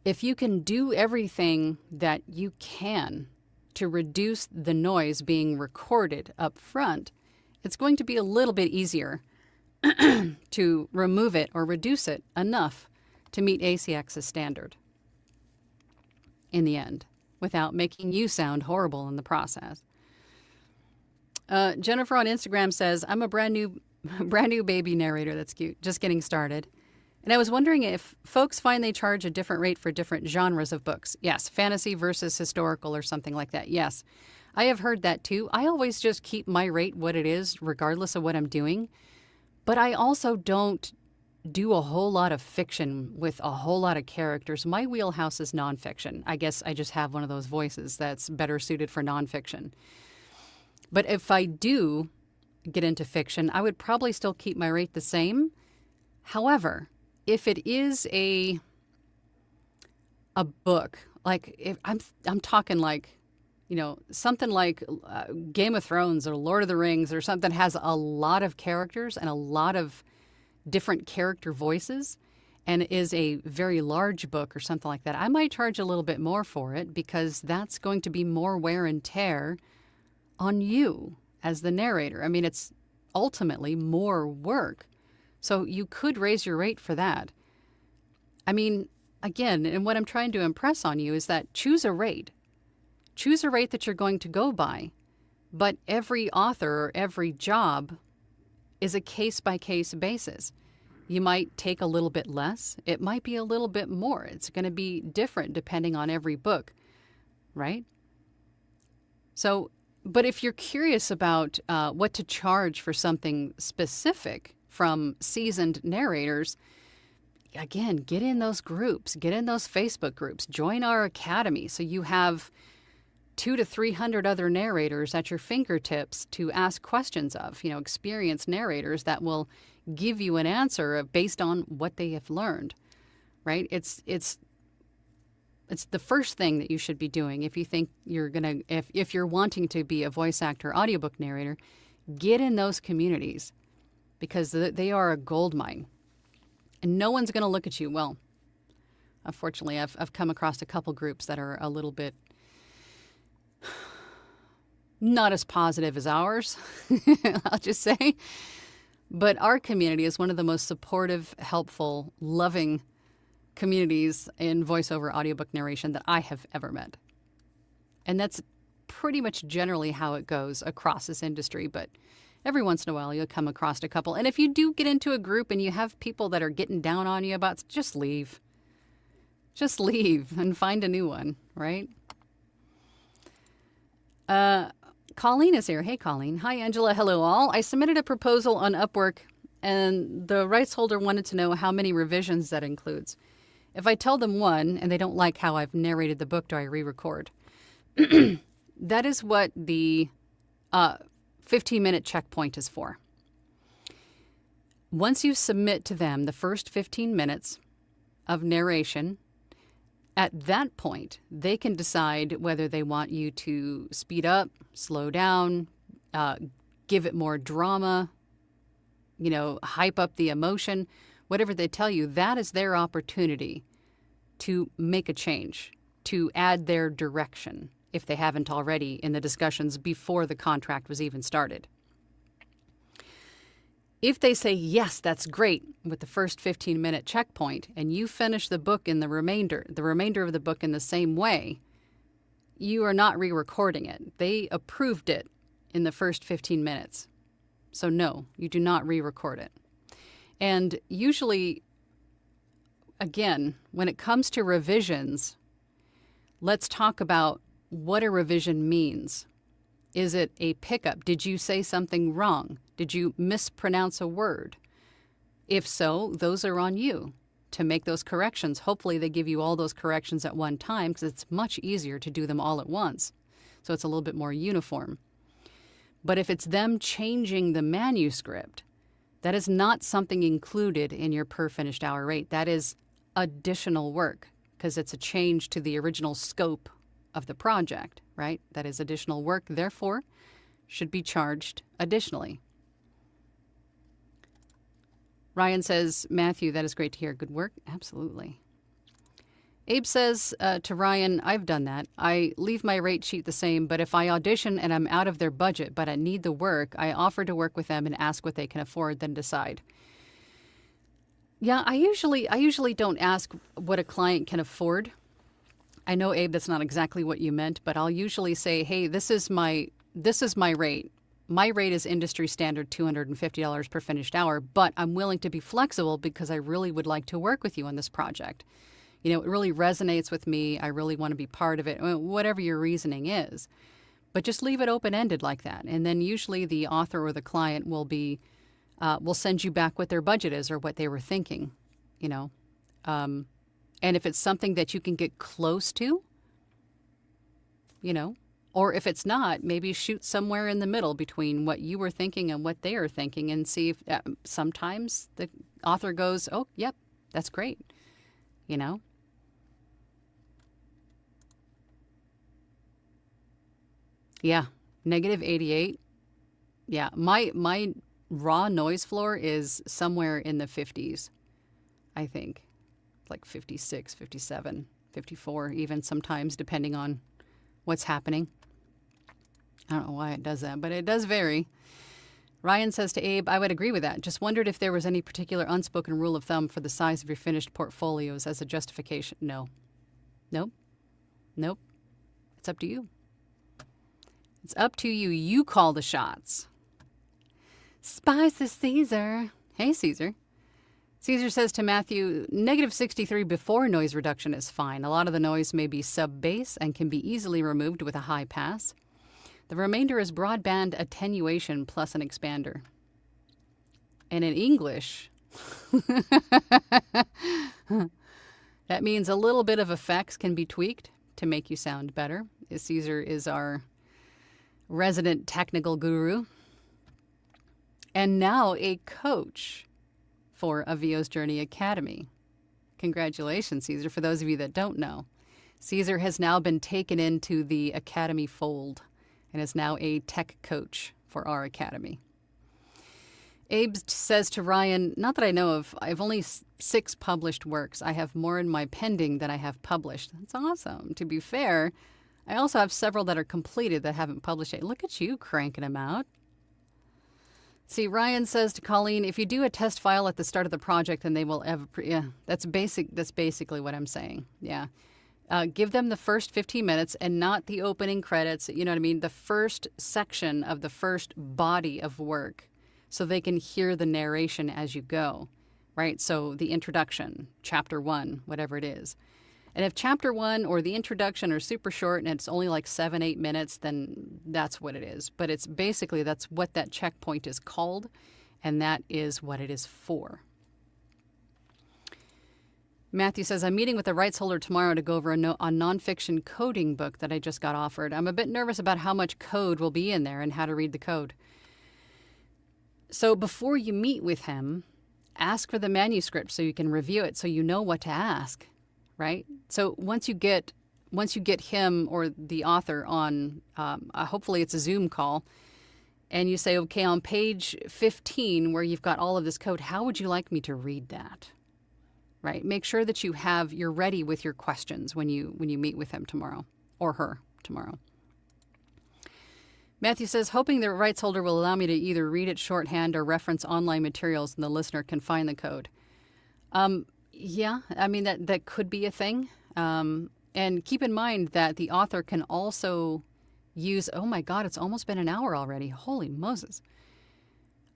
if you can do everything that you can to reduce the noise being recorded up front, it's going to be a little bit easier to remove it or reduce it enough to meet ACX's standard in the end, without making you sound horrible in the process. Jennifer on Instagram says, I'm a brand new baby narrator. That's cute. Just getting started. And I was wondering if folks find they charge a different rate for different genres of books. Yes. Fantasy versus historical or something like that. Yes. I have heard that too. I always just keep my rate what it is, regardless of what I'm doing. But I also don't do a whole lot of fiction with a whole lot of characters. My wheelhouse is nonfiction. I guess I just have one of those voices that's better suited for nonfiction. But if I do get into fiction, I would probably still keep my rate the same. However, if it is a book, like if I'm talking like, something like Game of Thrones or Lord of the Rings or something that has a lot of characters and a lot of different character voices and is a very large book or something like that, I might charge a little bit more for it because that's going to be more wear and tear on you as the narrator. I mean, it's ultimately more work. So you could raise your rate for that. I mean, again, and what I'm trying to impress on you is that choose a rate. Choose a rate that you're going to go by. But every author or every job is a case-by-case basis. You might take a little bit less. It might be a little bit more. It's going to be different depending on every book, right? So, but if you're curious about what to charge for something specific from seasoned narrators, again, get in those groups, get in those Facebook groups, join our academy so you have 200 to 300 other narrators at your fingertips to ask questions of, experienced narrators that will give you an answer based on what they have learned, right? It's the first thing that you should be doing if you think you're going to, if you're wanting to be a voice actor, audiobook narrator, get in those communities because they are a gold mine. And no one's going to look at you. Well, unfortunately, I've come across a couple groups that are a little bit not as positive as ours, I'll just say. But our community is one of the most supportive, helpful, loving communities in voiceover audiobook narration that I have ever met. And that's pretty much generally how it goes across this industry. But every once in a while, you'll come across a couple. And if you do get into a group and you have people that are getting down on you about, just leave. Just leave and find a new one, right? Colleen is here. Hey, Colleen. Hi, Angela. Hello, all. I submitted a proposal on Upwork, and the rights holder wanted to know how many revisions that includes. If I tell them one and they don't like how I've narrated the book, do I re-record? That is what the 15-minute checkpoint is for. Once you submit to them the first 15 minutes of narration, at that point, they can decide whether they want you to speed up, slow down, give it more drama, hype up the emotion, whatever they tell you. That is their opportunity to make a change, to add their direction, if they haven't already in the discussions before the contract was even started. If they say, yes, that's great, with the first 15-minute checkpoint, and you finish the book in the remainder of the book in the same way, you are not re-recording it. They approved it in the first 15 minutes. So no, you do not re-record it. And usually, again, when it comes to revisions, let's talk about what a revision means. Is it a pickup? Did you say something wrong? Did you mispronounce a word? If so, those are on you to make those corrections. Hopefully they give you all those corrections at one time, because it's much easier to do them all at once. So it's a little bit more uniform. But if it's them changing the manuscript, that is not something included in your per finished hour rate. That is additional work, because it's a change to the original scope of the project, right? That is additional work, therefore should be charged additionally. Ryan says, Matthew, that is great to hear. Good work. Absolutely. Abe says to Ryan, I've done that. I leave my rate sheet the same, but if I audition and I'm out of their budget, but I need the work, I offer to work with them and ask what they can afford, then decide. Yeah, I usually don't ask what a client can afford. I know, Abe, that's not exactly what you meant, but I'll usually say, hey, this is my rate. My rate is industry standard $250 per finished hour, but I'm willing to be flexible because I really would like to work with you on this project. It really resonates with me. I really want to be part of it, whatever your reasoning is. But just leave it open-ended like that. And then usually the author or the client will send you back what their budget is or what they were thinking, And if it's something that you can get close to, or if it's not, maybe shoot somewhere in the middle between what you were thinking and what they are thinking, and see if sometimes the author goes, oh, yep, that's great, Yeah, -88. Yeah, my raw noise floor is somewhere in the 50s, I think. Like 56, 57, 54, even sometimes, depending on what's happening. I don't know why it does that, but it does vary. Ryan says to Abe, I would agree with that. Just wondered if there was any particular unspoken rule of thumb for the size of your finished portfolios as a justification. No. Nope. It's up to you. It's up to you. You call the shots. Spicy Caesar. Hey, Caesar. Caesar says to Matthew, -63 before noise reduction is fine. A lot of the noise may be sub-bass and can be easily removed with a high pass. The remainder is broadband attenuation plus an expander. And in English, that means a little bit of effects can be tweaked to make you sound better. Caesar is our resident technical guru, and now a coach for A VO's Journey Academy. Congratulations, Caesar. For those of you that don't know, Caesar has now been taken into the Academy fold and is now a tech coach for our Academy. Abe says to Ryan, not that I know of, I have only 6 published works. I have more in my pending than I have published. That's awesome. To be fair, I also have several that are completed that haven't published yet. Look at you cranking them out. See, Ryan says to Colleen, if you do a test file at the start of the project, then they will have, that's basically what I'm saying. Yeah. Give them the first 15 minutes and not the opening credits, you know what I mean? The first section of the first body of work, so they can hear the narration as you go, right? So the introduction, chapter 1, whatever it is. And if chapter 1 or the introduction are super short and it's only like 7-8 minutes, then that's what it is. But it's basically, that's what that checkpoint is called, and that is what it is for. Matthew says, I'm meeting with the rights holder tomorrow to go over a nonfiction coding book that I just got offered. I'm a bit nervous about how much code will be in there and how to read the code. So before you meet with him, ask for the manuscript so you can review it, so you know what to ask. Right? So once you get him or the author on, hopefully it's a Zoom call, and you say, okay, on page 15 where you've got all of this code, how would you like me to read that? Right? Make sure that you're ready with your questions when you meet with him tomorrow, or her tomorrow. Matthew says, hoping the rights holder will allow me to either read it shorthand or reference online materials and the listener can find the code. Yeah, I mean, that could be a thing. And keep in mind that the author can also use, oh my God, it's almost been an hour already. Holy Moses.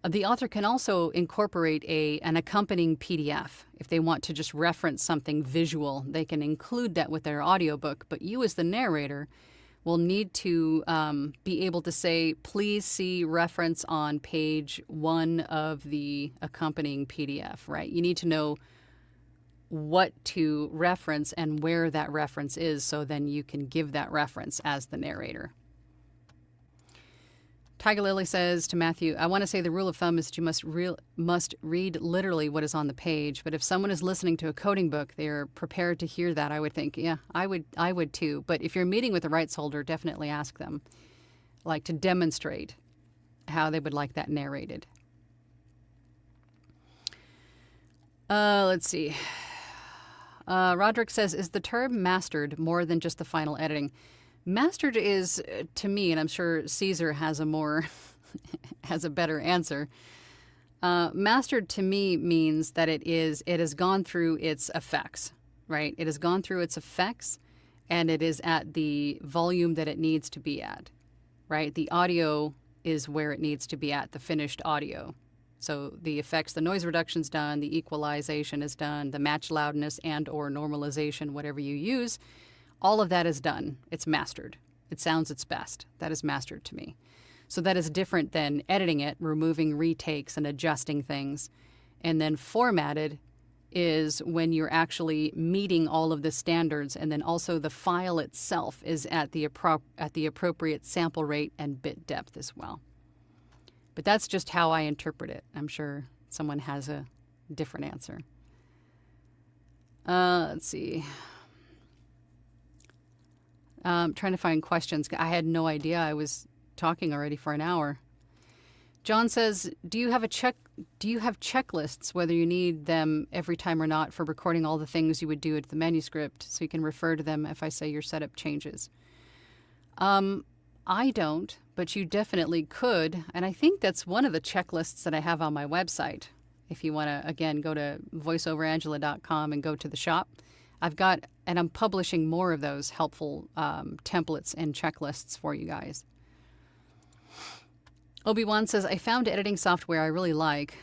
The author can also incorporate an accompanying PDF. If they want to just reference something visual, they can include that with their audiobook. But you as the narrator will need to be able to say, please see reference on page 1 of the accompanying PDF, right? You need to know what to reference and where that reference is, so then you can give that reference as the narrator. Tiger Lily says to Matthew, I want to say the rule of thumb is that you must read literally what is on the page, but if someone is listening to a coding book, they're prepared to hear that. I would think, yeah, I would too. But if you're meeting with the rights holder, definitely ask them, like, to demonstrate how they would like that narrated. Let's see. Roderick says, is the term mastered more than just the final editing? Mastered is, to me, and I'm sure Caesar has has a better answer. Mastered to me means that it has gone through its effects, right? It has gone through its effects, and it is at the volume that it needs to be at, right? The audio is where it needs to be at, the finished audio. So the effects, the noise reduction's done, the equalization is done, the match loudness and or normalization, whatever you use, all of that is done. It's mastered. It sounds its best. That is mastered to me. So that is different than editing it, removing retakes and adjusting things. And then formatted is when you're actually meeting all of the standards, and then also the file itself is at the appropriate sample rate and bit depth as well. But that's just how I interpret it. I'm sure someone has a different answer. Let's see. I'm trying to find questions. I had no idea I was talking already for an hour. John says, do you have checklists, whether you need them every time or not, for recording all the things you would do at the manuscript, so you can refer to them if I say your setup changes? I don't, but you definitely could. And I think that's one of the checklists that I have on my website. If you want to, again, go to voiceoverangela.com and go to the shop. And I'm publishing more of those helpful templates and checklists for you guys. Obi-Wan says, I found editing software I really like.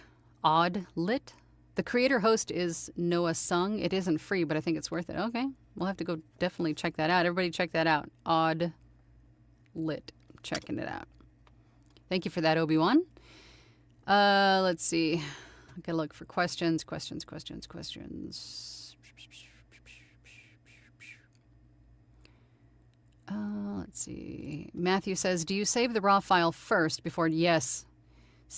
Oddlit. The creator host is Noah Sung. It isn't free, but I think it's worth it. Okay. We'll have to go definitely check that out. Everybody check that out. Oddlit. Checking it out. Thank you for that, Obi-Wan. Let's see. I gotta look for questions. Let's see. Matthew says, do you save the raw file first before? Yes.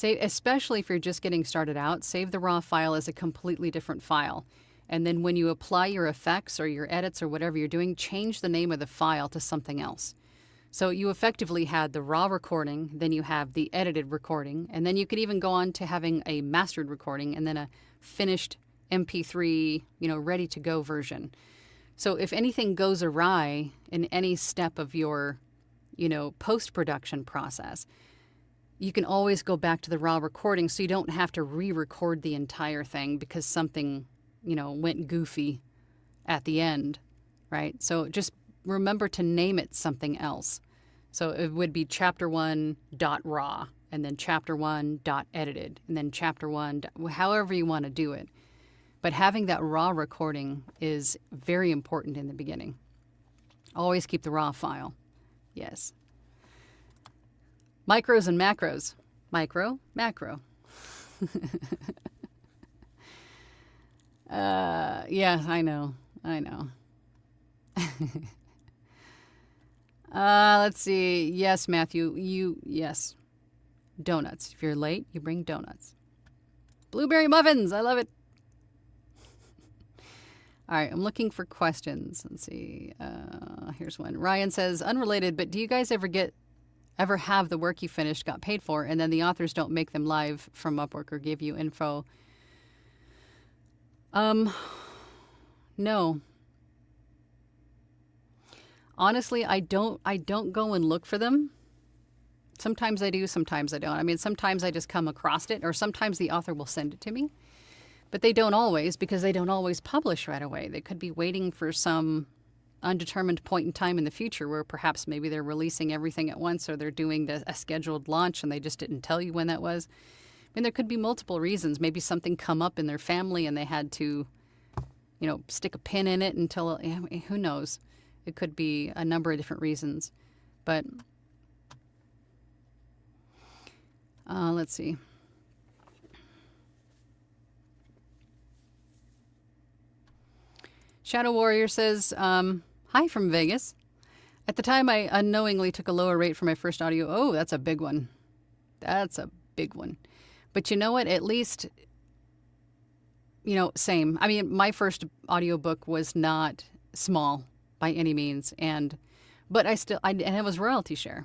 Especially if you're just getting started out, save the raw file as a completely different file. And then when you apply your effects or your edits or whatever you're doing, change the name of the file to something else. So you effectively had the raw recording, then you have the edited recording, and then you could even go on to having a mastered recording and then a finished MP3, ready to go version. So if anything goes awry in any step of your, post-production process, you can always go back to the raw recording, so you don't have to re-record the entire thing because something, went goofy at the end, right? So just remember to name it something else. So it would be chapter1.raw, and then chapter1.edited, and then chapter1, however you want to do it. But having that raw recording is very important in the beginning. Always keep the raw file. Yes. Micros and macros. Micro, macro. Yeah, I know. Let's see. Yes, Matthew, yes. Donuts. If you're late, you bring donuts. Blueberry muffins. I love it. All right, I'm looking for questions. Let's see. Here's one. Ryan says, unrelated, but do you guys ever have the work you finished got paid for, and then the authors don't make them live from Upwork or give you info? No. Honestly, I don't go and look for them. Sometimes I do, sometimes I don't. I mean, sometimes I just come across it, or sometimes the author will send it to me. But they don't always, because they don't always publish right away. They could be waiting for some undetermined point in time in the future where perhaps maybe they're releasing everything at once, or they're doing a scheduled launch and they just didn't tell you when that was. I mean, there could be multiple reasons. Maybe something come up in their family and they had to, stick a pin in it until, who knows? It could be a number of different reasons. But let's see. Shadow Warrior says, hi from Vegas. At the time, I unknowingly took a lower rate for my first audio. Oh, that's a big one. That's a big one. But you know what? At least, same. I mean, my first audiobook was not small by any means. But and it was royalty share.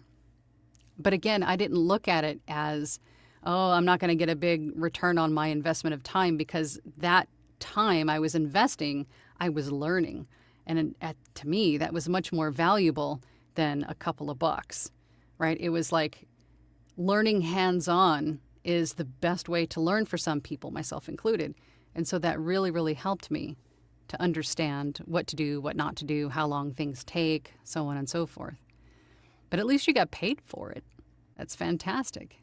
But again, I didn't look at it as, I'm not going to get a big return on my investment of time, because that time I was investing, I was learning. And to me, that was much more valuable than a couple of bucks, right? It was like learning hands-on is the best way to learn for some people, myself included. And so that really, really helped me to understand what to do, what not to do, how long things take, so on and so forth. But at least you got paid for it. That's fantastic.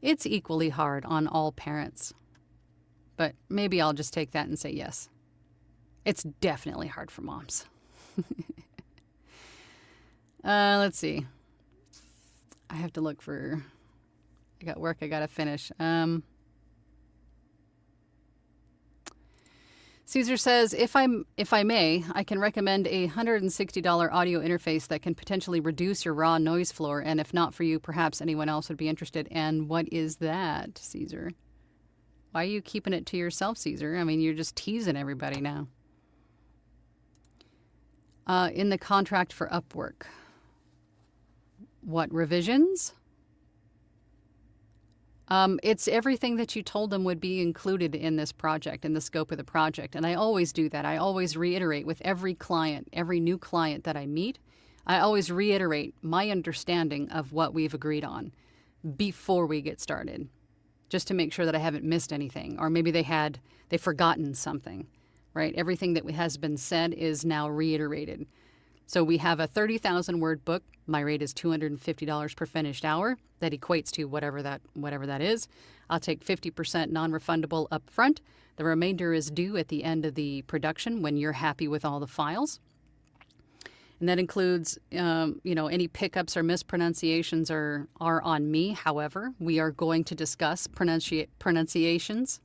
It's equally hard on all parents. But maybe I'll just take that and say yes. It's definitely hard for moms. Let's see. I have to look for... I got work I got to finish. Caesar says, if I may, I can recommend a $160 audio interface that can potentially reduce your raw noise floor, and if not for you, perhaps anyone else would be interested. And what is that, Caesar? Why are you keeping it to yourself, Caesar? I mean, you're just teasing everybody now. In the contract for Upwork. What, revisions? It's everything that you told them would be included in this project, in the scope of the project. And I always do that. I always reiterate with every client, every new client that I meet, I always reiterate my understanding of what we've agreed on before we get started, just to make sure that I haven't missed anything, or maybe they've forgotten something, right? Everything that has been said is now reiterated. So we have a 30,000 word book. My rate is $250 per finished hour. That equates to whatever that is. I'll take 50% non-refundable up front. The remainder is due at the end of the production when you're happy with all the files. And that includes, any pickups or mispronunciations are on me. However, we are going to discuss pronunciations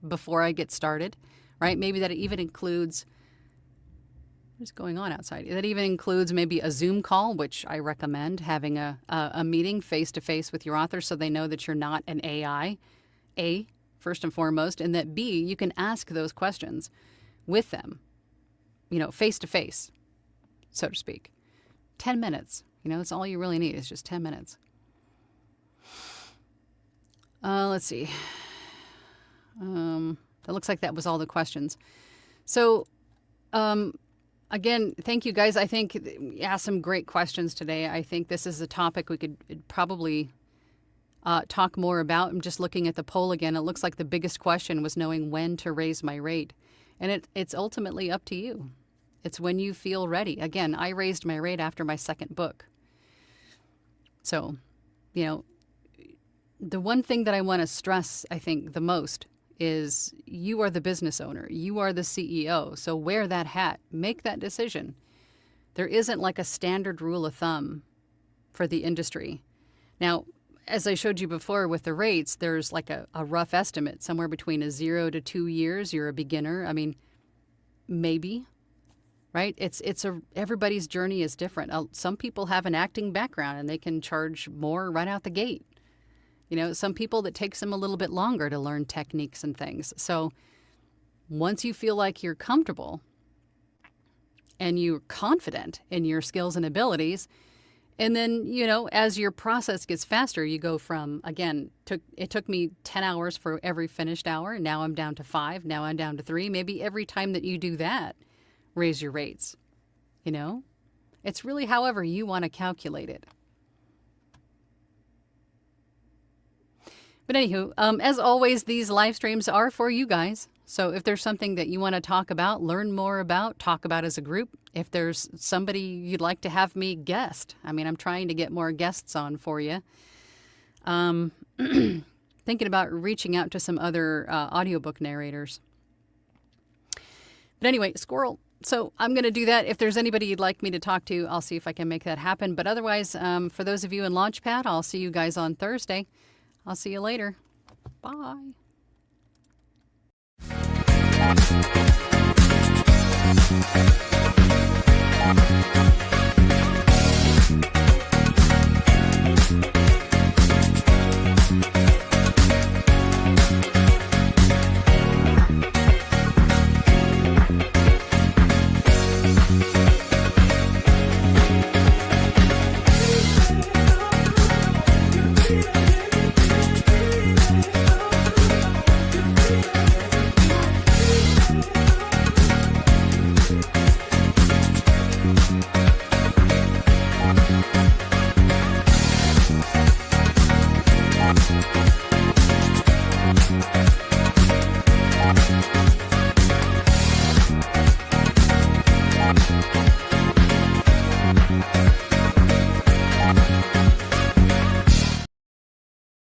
before I get started, right? Maybe that even includes... What's going on outside? That even includes maybe a Zoom call, which I recommend, having a meeting face-to-face with your author so they know that you're not an AI, first and foremost, and that B, you can ask those questions with them, face-to-face, so to speak. 10 minutes. That's all you really need is just 10 minutes. Let's see. That looks like that was all the questions. So, again, thank you guys. I think you asked some great questions today. I think this is a topic we could probably talk more about. I'm just looking at the poll again. It looks like the biggest question was knowing when to raise my rate. And it's ultimately up to you. It's when you feel ready. Again, I raised my rate after my second book. So, the one thing that I want to stress, I think, the most is you are the business owner. You are the CEO. So wear that hat. Make that decision. There isn't like a standard rule of thumb for the industry. Now, as I showed you before with the rates, there's like a rough estimate, somewhere between 0 to 2 years. You're a beginner. I mean, maybe, right? Everybody's journey is different. Some people have an acting background and they can charge more right out the gate. You know, some people that takes them a little bit longer to learn techniques and things. So once you feel like you're comfortable and you're confident in your skills and abilities, and then, you know, as your process gets faster, you go from, again, it took me 10 hours for every finished hour. Now I'm down to 5. Now I'm down to 3. Maybe every time that you do that, raise your rates. You know, it's really however you want to calculate it. But anywho, as always, these live streams are for you guys. So if there's something that you want to talk about, learn more about, talk about as a group, if there's somebody you'd like to have me guest, I mean, I'm trying to get more guests on for you. Thinking about reaching out to some other audiobook narrators. But anyway, squirrel. So I'm going to do that. If there's anybody you'd like me to talk to, I'll see if I can make that happen. But otherwise, for those of you in Launchpad, I'll see you guys on Thursday. I'll see you later. Bye. Thank you.